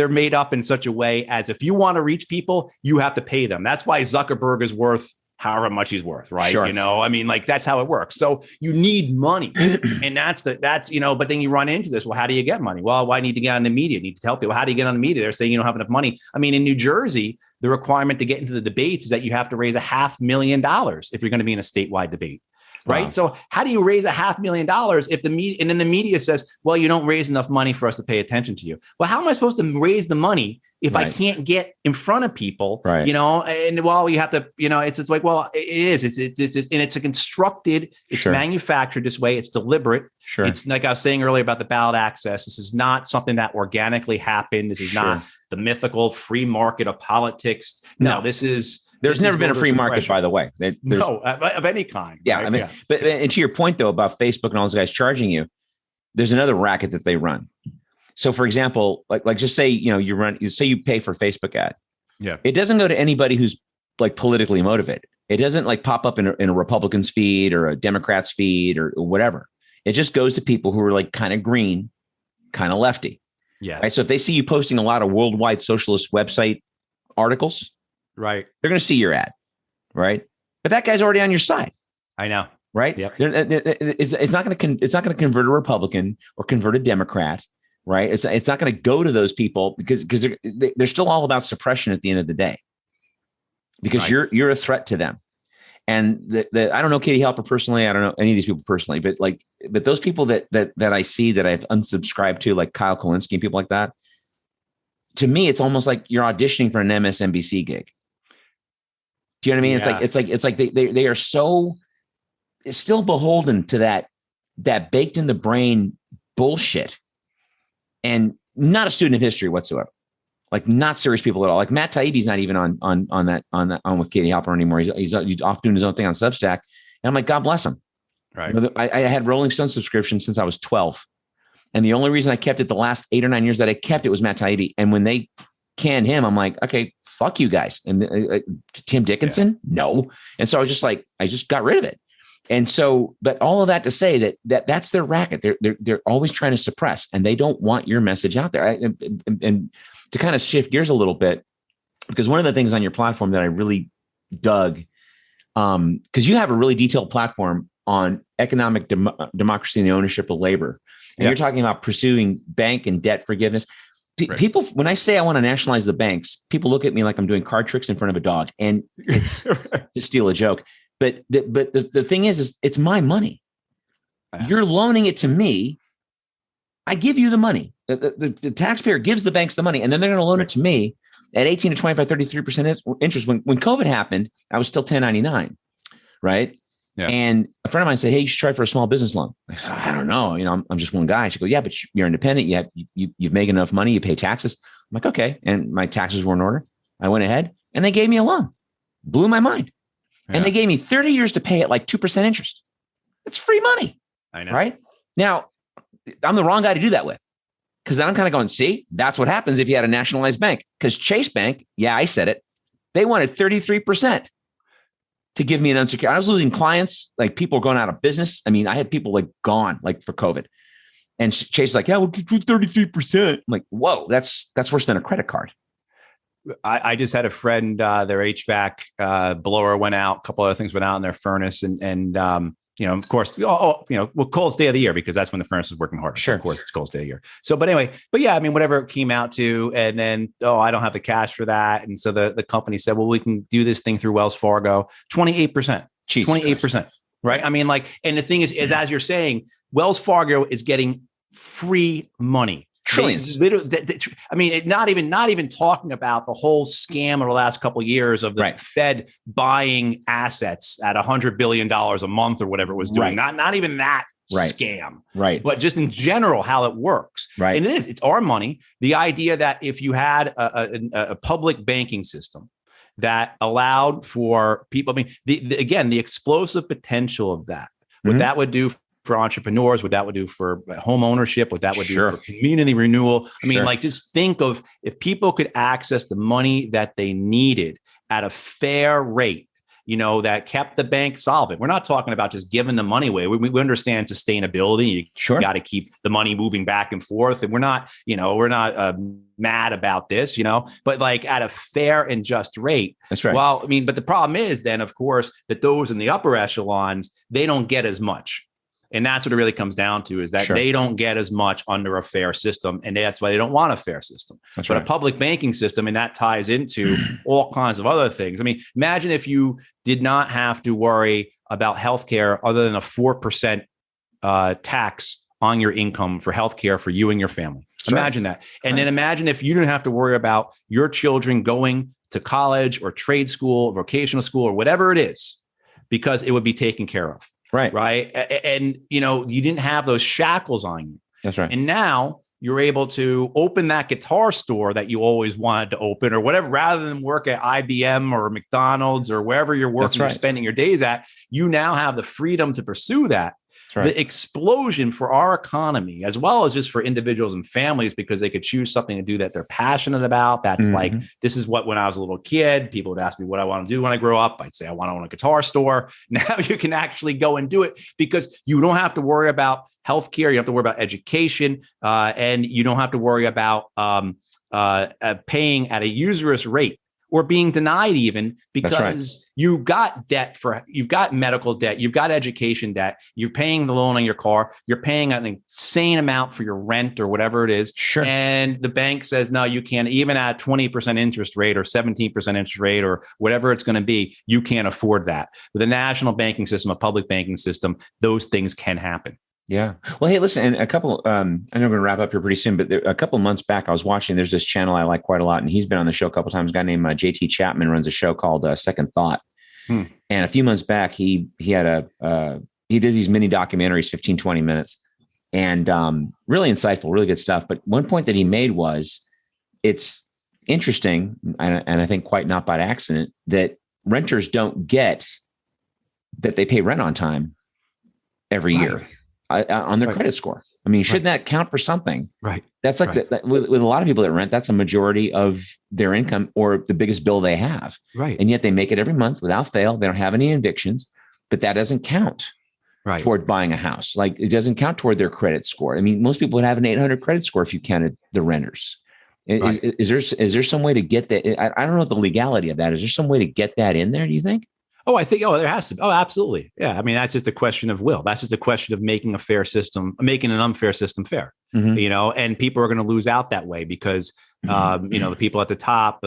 made up in such a way as if you want to reach people, you have to pay them. That's why Zuckerberg is worth however much he's worth, right? Sure. You know, I mean, like that's how it works. So you need money. And that's, you know, but then you run into this. Well, how do you get money? Well, I need to get on the media, I need to tell people. How do you get on the media? They're saying you don't have enough money. I mean, in New Jersey, the requirement to get into the debates is that you have to raise $500,000 if you're going to be in a statewide debate. Right. Wow. So how do you raise $500,000 if the media, and then the media says, well, you don't raise enough money for us to pay attention to you? Well, how am I supposed to raise the money if I can't get in front of people, you know? And well, you have to, you know, it's just like, well, it is, and it's a constructed, it's manufactured this way. It's deliberate. It's like I was saying earlier about the ballot access. This is not something that organically happened. This is not the mythical free market of politics. No, this is, there's never been a free market, by the way. No, of any kind. Yeah. Right? I mean, but and to your point, though, about Facebook and all those guys charging you, there's another racket that they run. So, for example, like just say, you know, say you pay for a Facebook ad. Yeah. It doesn't go to anybody who's like politically motivated. It doesn't like pop up in a Republican's feed or a Democrat's feed or whatever. It just goes to people who are like kind of green, kind of lefty. Yeah. Right. So if they see you posting a lot of worldwide socialist website articles, right, they're going to see your ad, right? But that guy's already on your side. I know, right? Yep. It's not going to convert a Republican or convert a Democrat, right? It's not going to go to those people because they're still all about suppression at the end of the day, because you're a threat to them. And I don't know Katie Halper personally. I don't know any of these people personally, but those people that I see that I've unsubscribed to, like Kyle Kulinski and people like that. To me, it's almost like you're auditioning for an MSNBC gig. Do you know what I mean? Yeah. It's like they are so still beholden to that baked in the brain bullshit, and not a student of history whatsoever. Like not serious people at all. Like Matt Taibbi's not even on with Katie Halper anymore. He's off doing his own thing on Substack, and I'm like, God bless him. Right. You know, I had Rolling Stone subscription since I was 12, and the only reason I kept it the last 8 or 9 years that I kept it was Matt Taibbi. And when they canned him, I'm like, okay, fuck you guys. And Tim Dickinson, no. And so I was just like, I just got rid of it. And so, but all of that to say that's their racket. They're always trying to suppress, and they don't want your message out there. And to kind of shift gears a little bit, because one of the things on your platform that I really dug, because you have a really detailed platform on economic democracy and the ownership of labor. And you're talking about pursuing bank and debt forgiveness. People, when I say I want to nationalize the banks, people look at me like I'm doing card tricks in front of a dog, and it's to steal a joke. But the thing is it's my money. You're loaning it to me. I give you the money. The taxpayer gives the banks the money, and then they're going to loan it to me at 18 to 25, 33% interest. When COVID happened, I was still 1099, right? Yeah. And a friend of mine said, hey, you should try for a small business loan. I said, I don't know. You know, I'm just one guy. She goes, yeah, but you're independent. You've made enough money. You pay taxes. I'm like, okay. And my taxes were in order. I went ahead and they gave me a loan. Blew my mind. Yeah. And they gave me 30 years to pay at like 2% interest. It's free money. I know. Right? Now, I'm the wrong guy to do that with. Because then I'm kind of going, see, that's what happens if you had a nationalized bank. Because Chase Bank, yeah, I said it. They wanted 33% to give me an unsecured. I was losing clients, like people were going out of business. I mean, I had people like gone, like for COVID. And Chase is like, yeah, we'll give you 33%. I'm like, whoa, that's worse than a credit card. I just had a friend, their HVAC blower went out, a couple other things went out in their furnace, and you know, of course, coldest day of the year, because that's when the furnace is working hard. Sure. Of course, it's coldest day of the year. So, but anyway, yeah, I mean, whatever it came out to, and then, I don't have the cash for that. And so the company said, well, we can do this thing through Wells Fargo, 28%, 28%. Right. I mean, like, and the thing is, as you're saying, Wells Fargo is getting free money. Trillions. I mean, not even talking about the whole scam of the last couple of years of the Fed buying assets at $100 billion a month or whatever it was doing. Not even that scam. Right. But just in general, how it works. Right. And it's our money. The idea that if you had a public banking system that allowed for people, I mean, the explosive potential of that, what that would do for entrepreneurs, what that would do for home ownership, what that would do for community renewal. I mean, like, just think of if people could access the money that they needed at a fair rate, that kept the bank solvent. We're not talking about just giving the money away. We understand sustainability. You got to keep the money moving back and forth. And we're not mad about this, but like at a fair and just rate. That's right. Well, but the problem is then, of course, that those in the upper echelons, they don't get as much. And that's what it really comes down to, is that they don't get as much under a fair system. And that's why they don't want a fair system. But a public banking system, and that ties into all kinds of other things. Imagine if you did not have to worry about healthcare other than a 4% tax on your income for healthcare for you and your family. Imagine that. And then imagine if you didn't have to worry about your children going to college or trade school, or vocational school, or whatever it is, because it would be taken care of. Right. And, you didn't have those shackles on you. That's right. And now you're able to open that guitar store that you always wanted to open, or whatever, rather than work at IBM or McDonald's or wherever you're working, you're spending your days at. You now have the freedom to pursue that. The explosion for our economy, as well as just for individuals and families, because they could choose something to do that they're passionate about. That's like, this is what, when I was a little kid, people would ask me what I want to do when I grow up. I'd say, I want to own a guitar store. Now you can actually go and do it, because you don't have to worry about healthcare. You don't have to worry about education, and you don't have to worry about paying at a usurious rate, or being denied even, because you've got medical debt, you've got education debt, you're paying the loan on your car, you're paying an insane amount for your rent or whatever it is. And the bank says, no, you can't, even at 20% interest rate or 17% interest rate or whatever it's going to be, you can't afford that. With a national banking system, a public banking system, those things can happen. Yeah. Well, hey, listen, and a couple, I know we're going to wrap up here pretty soon, but a couple of months back, I was watching, there's this channel I like quite a lot, and he's been on the show a couple of times. A guy named JT Chapman runs a show called Second Thought. And a few months back, he did these mini documentaries, 15, 20 minutes, and really insightful, really good stuff. But one point that he made was, it's interesting, and I think quite not by accident, that renters don't get that they pay rent on time every year. On their credit score. Shouldn't that count for something? Right. That's like with a lot of people that rent, that's a majority of their income or the biggest bill they have. Right. And yet they make it every month without fail. They don't have any evictions, but that doesn't count toward buying a house. Like, it doesn't count toward their credit score. Most people would have an 800 credit score if you counted the renters. Is there some way to get that? I don't know the legality of that. Is there some way to get that in there, do you think? I think, there has to be. Oh, absolutely. Yeah. That's just a question of will. That's just a question of making an unfair system fair, and people are going to lose out that way because, the people at the top,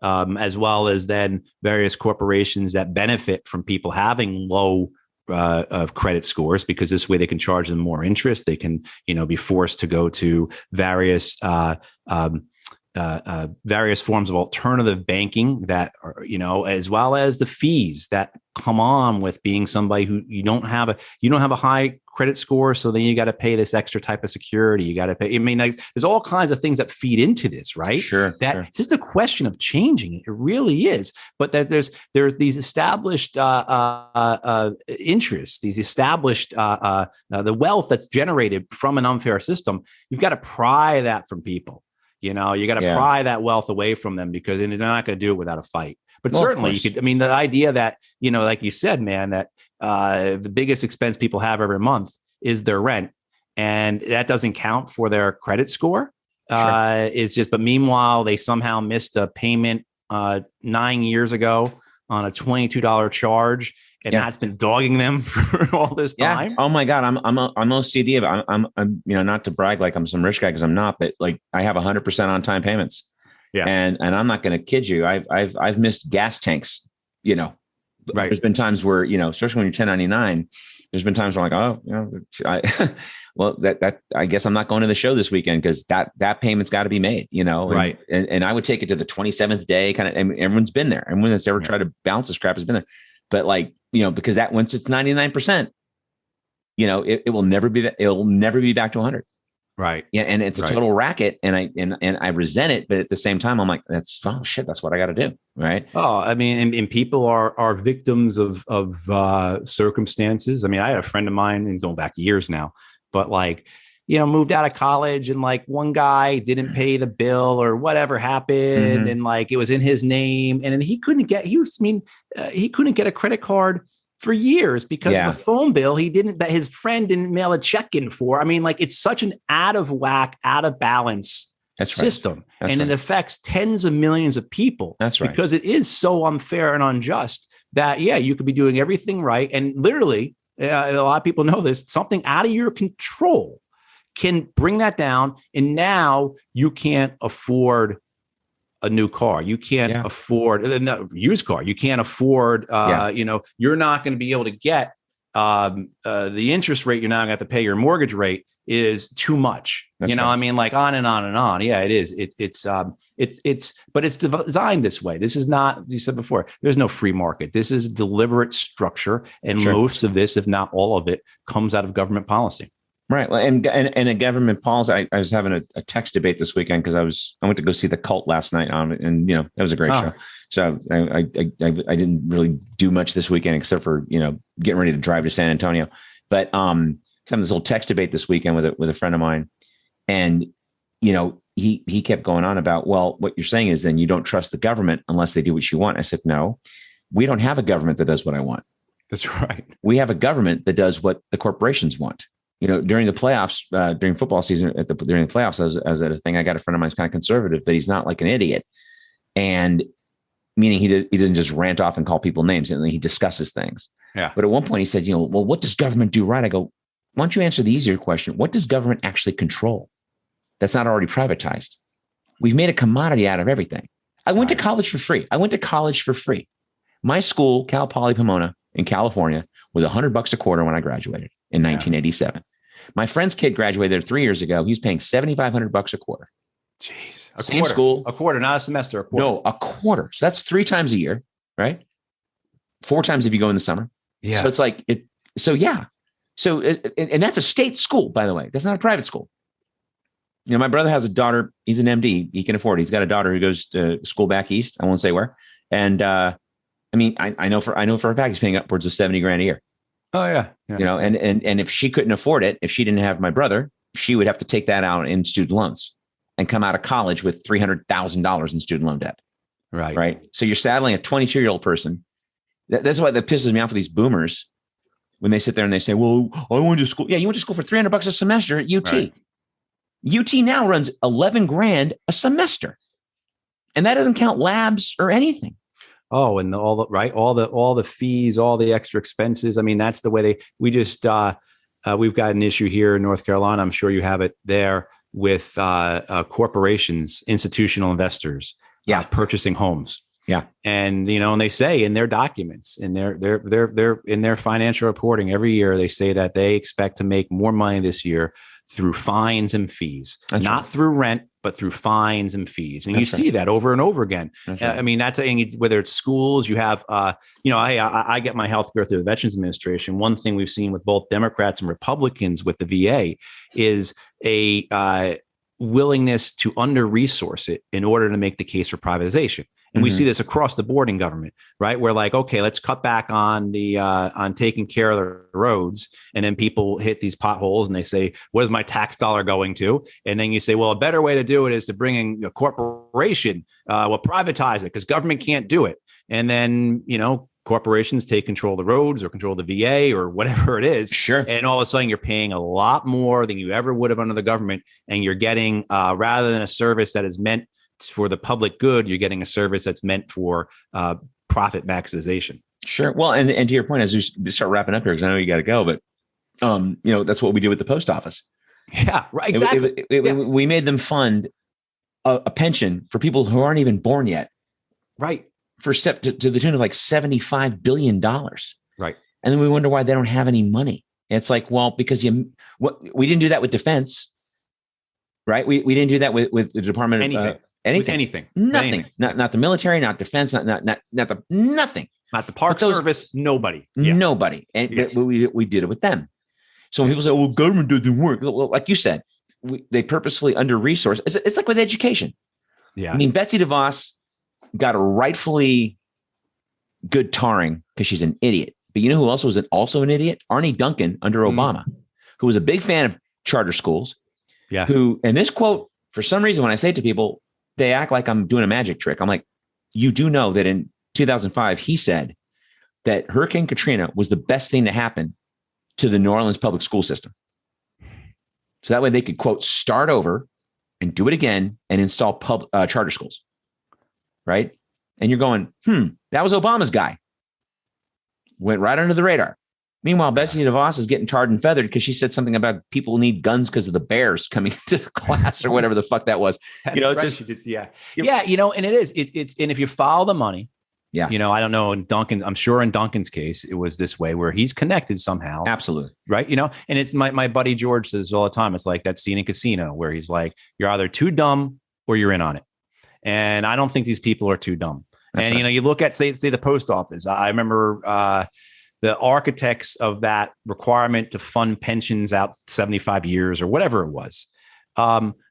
as well as then various corporations that benefit from people having low credit scores, because this way they can charge them more interest. They can, be forced to go to various forms of alternative banking that are, as well as the fees that come on with being somebody who you don't have a high credit score. So then you got to pay this extra type of security. You got to pay. There's all kinds of things that feed into this, right? It's just a question of changing it. It really is. But that there's these established interests, these established the wealth that's generated from an unfair system. You've got to pry that from people. You got to pry that wealth away from them, because they're not going to do it without a fight. But certainly you could, the idea that, like you said, man, that the biggest expense people have every month is their rent, and that doesn't count for their credit score is just, but meanwhile, they somehow missed a payment 9 years ago on a $22 charge. And that's been dogging them for all this time. Yeah. Oh my God. I'm OCD. I'm not to brag like I'm some rich guy, because I'm not, but like I have 100% on time payments. Yeah. And I'm not going to kid you. I've missed gas tanks, There's been times where, especially when you're 1099, there's been times where I'm like, that I guess I'm not going to the show this weekend because that payment's got to be made, And I would take it to the 27th day kind of, and everyone's been there. Everyone that's ever tried to balance this crap has been there. But like, because that once it's 99%, it will never be that. It'll never be back to 100. Right. Yeah. And it's a total racket, and I resent it. But at the same time, I'm like, that's what I got to do. Right. Oh, and people are victims of circumstances. I had a friend of mine, and going back years now, but like, moved out of college and like one guy didn't pay the bill or whatever happened. And like, it was in his name. And then he couldn't get a credit card for years because of a phone bill that his friend didn't mail a check in for. I mean, like, it's such an out of whack, out of balance system. And it affects tens of millions of people. That's right. Because it is so unfair and unjust that, you could be doing everything right. And literally, a lot of people know this, something out of your control can bring that down. And now you can't afford a new car. You can't afford a used car. You can't afford, you're not going to be able to get the interest rate you're now going to have to pay your mortgage rate is too much. That's I mean, like on and on and on. Yeah, it is. But it's designed this way. This is not, you said before, there's no free market. This is deliberate structure. And most of this, if not all of it, comes out of government policy. Right. And a government policy. I was having a text debate this weekend because I went to go see The Cult last night and that was a great show. So I didn't really do much this weekend except for, getting ready to drive to San Antonio. But having this little text debate this weekend with a friend of mine. And, he kept going on about, well, what you're saying is then you don't trust the government unless they do what you want. I said, no, we don't have a government that does what I want. That's right. We have a government that does what the corporations want. During the playoffs, during football season, during the playoffs, I was at a thing. I got a friend of mine who's kind of conservative, but he's not like an idiot. And meaning he doesn't just rant off and call people names, and he discusses things. Yeah. But at one point he said, well, what does government do right? I go, why don't you answer the easier question? What does government actually control that's not already privatized? We've made a commodity out of everything. I went to college for free. My school, Cal Poly Pomona in California, was $100 a quarter when I graduated in 1987. My friend's kid graduated there 3 years ago. He was paying $7,500 a quarter. Jeez. Same school. A quarter, not a semester. A quarter. No, a quarter. So that's 3 times a year, right? 4 times if you go in the summer. Yeah. So it's like it. So yeah. So and that's a state school, by the way. That's not a private school. My brother has a daughter. He's an MD. He can afford it. He's got a daughter who goes to school back east. I won't say where. And I know for a fact he's paying upwards of $70,000 a year. Oh yeah. And if she couldn't afford it, if she didn't have my brother, she would have to take that out in student loans and come out of college with $300,000 in student loan debt. Right. Right. So you're saddling a 22-year-old person. That's why that pisses me off with these boomers when they sit there and they say, well, I went to school. Yeah. You went to school for $300 a semester at UT. Right. UT now runs $11,000 a semester. And that doesn't count labs or anything. Oh, and all the fees, all the extra expenses. I mean, that's the way we've got an issue here in North Carolina. I'm sure you have it there with corporations, institutional investors, purchasing homes. Yeah. And, and they say in their documents, in their financial reporting every year, they say that they expect to make more money this year through fines and fees, not through rent, but through fines and fees. And you see that over and over again. I mean, that's whether it's schools, you have, I get my healthcare through the Veterans Administration. One thing we've seen with both Democrats and Republicans with the VA is a willingness to under-resource it in order to make the case for privatization. And we see this across the board in government, right? We're like, okay, let's cut back on on taking care of the roads. And then people hit these potholes and they say, what is my tax dollar going to? And then you say, well, a better way to do it is to bring in a corporation, privatize it because government can't do it. And then, corporations take control of the roads or control of the VA or whatever it is. Sure. And all of a sudden you're paying a lot more than you ever would have under the government. And you're getting, rather than a service that is meant for the public good, you're getting a service that's meant for profit maximization. Sure. Well, and to your point, as we start wrapping up here, because I know you got to go, but that's what we do with the post office. Yeah, right. Exactly. We made them fund a pension for people who aren't even born yet. Right. To the tune of like $75 billion. Right. And then we wonder why they don't have any money. And it's like, well, because we didn't do that with defense, right? We didn't do that with the Department of anything. Nothing. Anything. Not the military, not defense, nothing. Not the Park Service. Nobody. Nobody. And we did it with them. So when people say, well, government doesn't work. Well, like you said, they purposefully under-resource. It's like with education. Yeah. I mean, Betsy DeVos got a rightfully good tarring because she's an idiot. But you know who else was also an idiot? Arnie Duncan under Obama, who was a big fan of charter schools, Yeah. who, and this quote, for some reason, when I say it to people, they act like I'm doing a magic trick. I'm like, you do know that in 2005, he said that Hurricane Katrina was the best thing to happen to the New Orleans public school system. So that way they could, quote, start over and do it again and install charter schools. Right. And you're going, that was Obama's guy. Went right under the radar. Meanwhile, Betsy DeVos is getting tarred and feathered because she said something about people need guns because of the bears coming to class or whatever the fuck that was. That's it's right. just, Yeah. And it is, it's, and if you follow the money, I don't know, in Duncan, I'm sure in Duncan's case, it was this way where he's connected somehow. Absolutely. Right. And it's my buddy George says all the time. It's like that scene in Casino where he's like, you're either too dumb or you're in on it. And I don't think these people are too dumb. That's and, right. You look at, say the post office. I remember, the architects of that requirement to fund pensions out 75 years or whatever it was,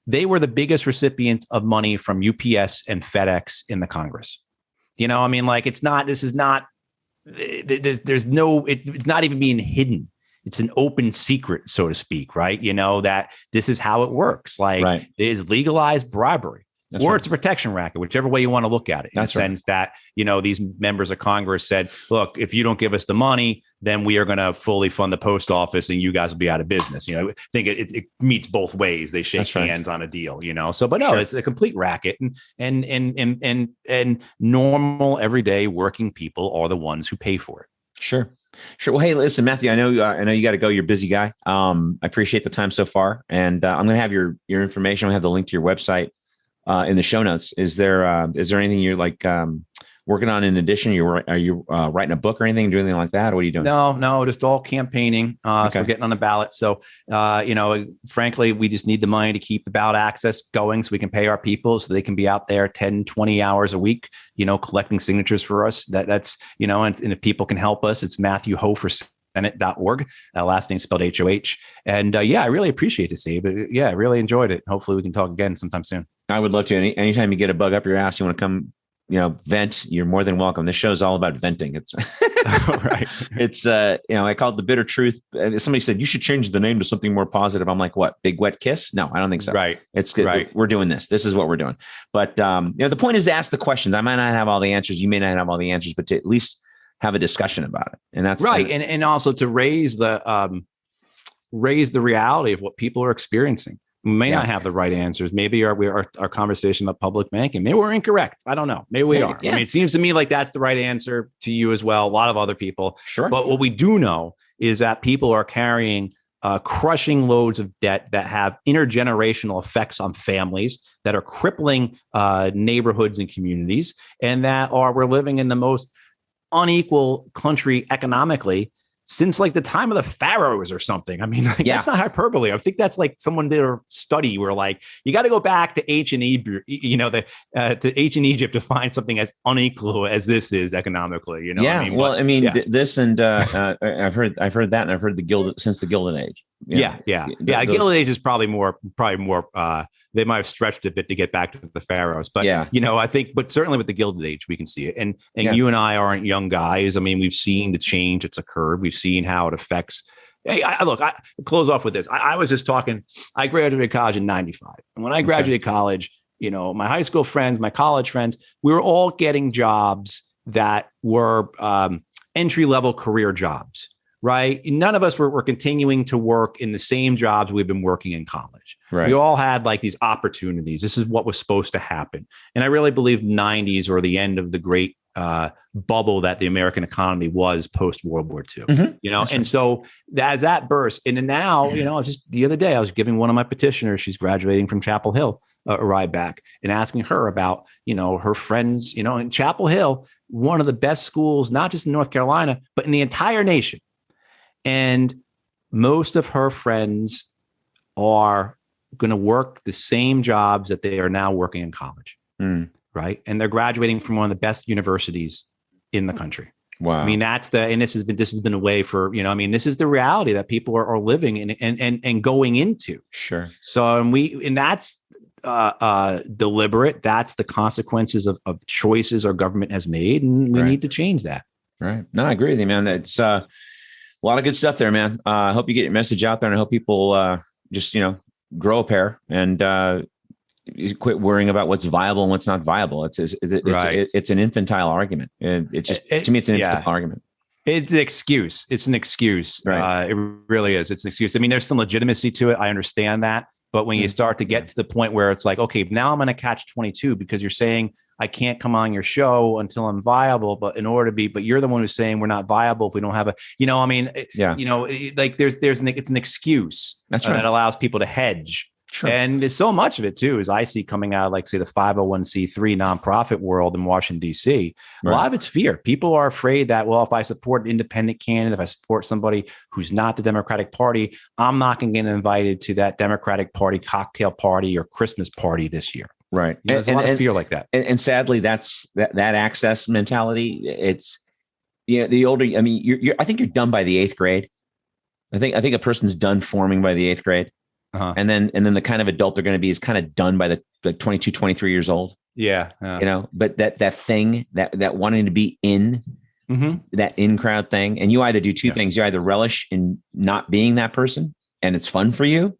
they were the biggest recipients of money from UPS and FedEx in the Congress. It's not even being hidden. It's an open secret, so to speak, right? That this is how it works. There's legalized bribery. That's or right. It's a protection racket, whichever way you want to look at it. In That's the sense right. that, these members of Congress said, look, if you don't give us the money, then we are going to fully fund the post office and you guys will be out of business. I think it meets both ways. They shake That's hands right. on a deal, So, but no, sure. It's a complete racket and normal, everyday working people are the ones who pay for it. Sure. Well, hey, listen, Matthew, I know you got to go. You're a busy guy. I appreciate the time so far. And I'm going to have your information. I'll have the link to your website in the show notes. Is there anything you're working on in addition? Are you writing a book or anything, doing anything like that? Or what are you doing? No, just all campaigning. Okay. So we're getting on the ballot. So, frankly, we just need the money to keep the ballot access going so we can pay our people so they can be out there 10, 20 hours a week, collecting signatures for us. That's, and if people can help us, it's Matthew Ho for Senate.org. Last name spelled H-O-H. And I really appreciate this, Abe. I really enjoyed it. Hopefully we can talk again sometime soon. I would love to. Anytime you get a bug up your ass, you want to come, vent, you're more than welcome. This show is all about venting. It's right. It's, I call it The Bitter Truth. Somebody said, you should change the name to something more positive. I'm like, what? Big Wet Kiss? No, I don't think so. Right. It's good. Right. We're doing this. This is what we're doing. But, the point is to ask the questions. I might not have all the answers. You may not have all the answers, but to at least have a discussion about it. And that's right. And also to raise the reality of what people are experiencing. We may not have the right answers. Maybe our conversation about public banking, maybe we're incorrect. I don't know. Maybe we are. Yeah. It seems to me like that's the right answer to you as well. A lot of other people. Sure. But what we do know is that people are carrying crushing loads of debt that have intergenerational effects on families, that are crippling neighborhoods and communities, and we're living in the most unequal country economically since the time of the pharaohs or something. That's not hyperbole. I think that's someone did a study where you got to go back to ancient Egypt, to ancient Egypt to find something as unequal as this is economically. This and I've heard that, and I've heard since the Gilded Age. The Gilded Age is probably more. They might have stretched a bit to get back to the pharaohs, but I think, but certainly with the Gilded Age, we can see it. And you and I aren't young guys. We've seen the change that's occurred. We've seen how it affects. Hey, I close off with this. I was just talking. I graduated college in '95, and when I graduated college, my high school friends, my college friends, we were all getting jobs that were entry-level career jobs. Right. None of us were continuing to work in the same jobs we've been working in college. Right. We all had these opportunities. This is what was supposed to happen. And I really believe 90s or the end of the great bubble that the American economy was post World War II, That's and right. So as that burst, and then now, just the other day, I was giving one of my petitioners, she's graduating from Chapel Hill, a ride back, and asking her about, her friends, in Chapel Hill, one of the best schools, not just in North Carolina, but in the entire nation. And most of her friends are going to work the same jobs that they are now working in college. Right. And they're graduating from one of the best universities in the country. Wow. This has been a way for, this is the reality that people are living in and going into. Sure. So, and that's deliberate. That's the consequences of choices our government has made. And we need to change that. Right. No, I agree with you, man. That's, a lot of good stuff there, man. I hope you get your message out there, and I hope people just, grow a pair and you quit worrying about what's viable and what's not viable. It's an infantile argument. To me, it's an infantile argument. It's an excuse. It's an excuse. Right. It really is. It's an excuse. I mean, there's some legitimacy to it. I understand that. But when you start to get to the point where it's like, okay, now I'm going to catch 22 because you're saying I can't come on your show until I'm viable. But in order to be, but you're the one who's saying we're not viable if we don't have a, I mean, like it's an excuse that allows people to hedge. Sure. And there's so much of it too, as I see coming out of, like, say, the 501c3 nonprofit world in Washington, D.C. Right. A lot of it's fear. People are afraid that, well, if I support an independent candidate, if I support somebody who's not the Democratic Party, I'm not going to get invited to that Democratic Party cocktail party or Christmas party this year. Right. There's a lot of fear like that. And sadly, that's that access mentality. It's, the older, I mean, I think you're done by the 8th grade. I think a person's done forming by the 8th grade. Uh-huh. And then the kind of adult they're going to be is kind of done by the 22, 23 years old. Yeah. But that thing that wanting to be in that in crowd thing. And you either do two things. You either relish in not being that person and it's fun for you,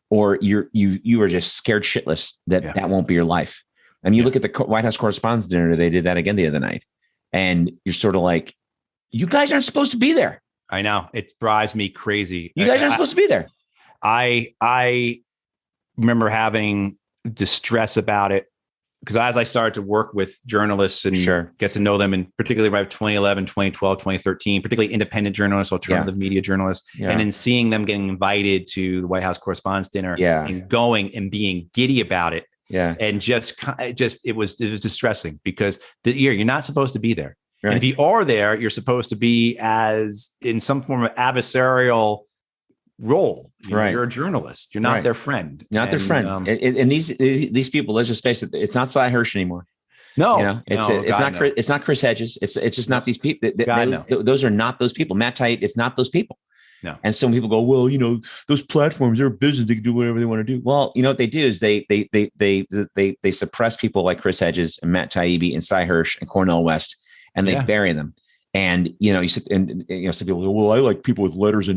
or you are just scared shitless that won't be your life. And you look at the White House Correspondents' Dinner, they did that again the other night. And you're sort of like, you guys aren't supposed to be there. I know. It drives me crazy. You guys aren't supposed to be there. I remember having distress about it because as I started to work with journalists and get to know them, and particularly around 2011, 2012, 2013, particularly independent journalists, alternative media journalists, and then seeing them getting invited to the White House Correspondents' Dinner and going and being giddy about it. Yeah. And it was distressing because you're not supposed to be there. Right. And if you are there, you're supposed to be as in some form of adversarial role. You're a journalist. You're not their friend. Not their friend. And these people, let's just face it, it's not Cy Hirsch anymore. No, it's not Chris Hedges. It's just not these people. Those are not those people. Matt Taibbi, it's not those people. No. And some people go, well, those platforms, they're a business. They can do whatever they want to do. Well, what they do is they suppress people like Chris Hedges and Matt Taibbi and Cy Hirsch and Cornel West, and they bury them. And, you sit and, some people go, well, I like people with letters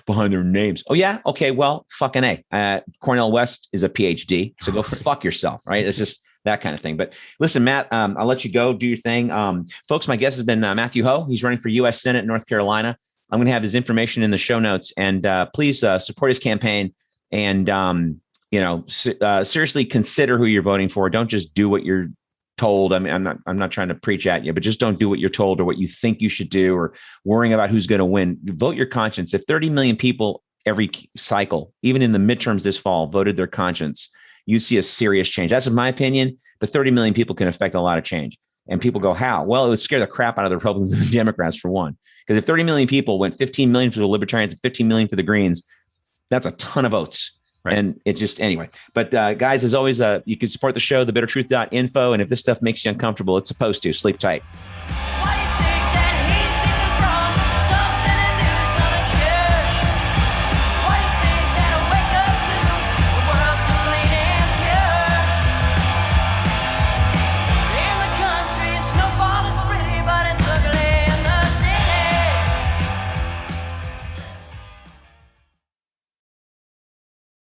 behind their names. Oh, yeah. Okay. Well, fucking A. Cornel West is a PhD. So go fuck yourself. Right. It's just that kind of thing. But listen, Matt, I'll let you go do your thing. Folks, my guest has been Matthew Ho. He's running for U.S. Senate in North Carolina. I'm going to have his information in the show notes, and please support his campaign and, seriously consider who you're voting for. Don't just do what you're told. I mean, I'm not trying to preach at you, but just don't do what you're told or what you think you should do or worrying about who's going to win. Vote your conscience. If 30 million people every cycle, even in the midterms this fall, voted their conscience, you'd see a serious change. That's in my opinion, but 30 million people can affect a lot of change. And people go, how? Well, it would scare the crap out of the Republicans and the Democrats for one. Because if 30 million people went 15 million for the Libertarians and 15 million for the Greens, that's a ton of votes. Right. And it just, anyway. But guys, as always, you can support the show, thebittertruth.info. And if this stuff makes you uncomfortable, it's supposed to. Sleep tight.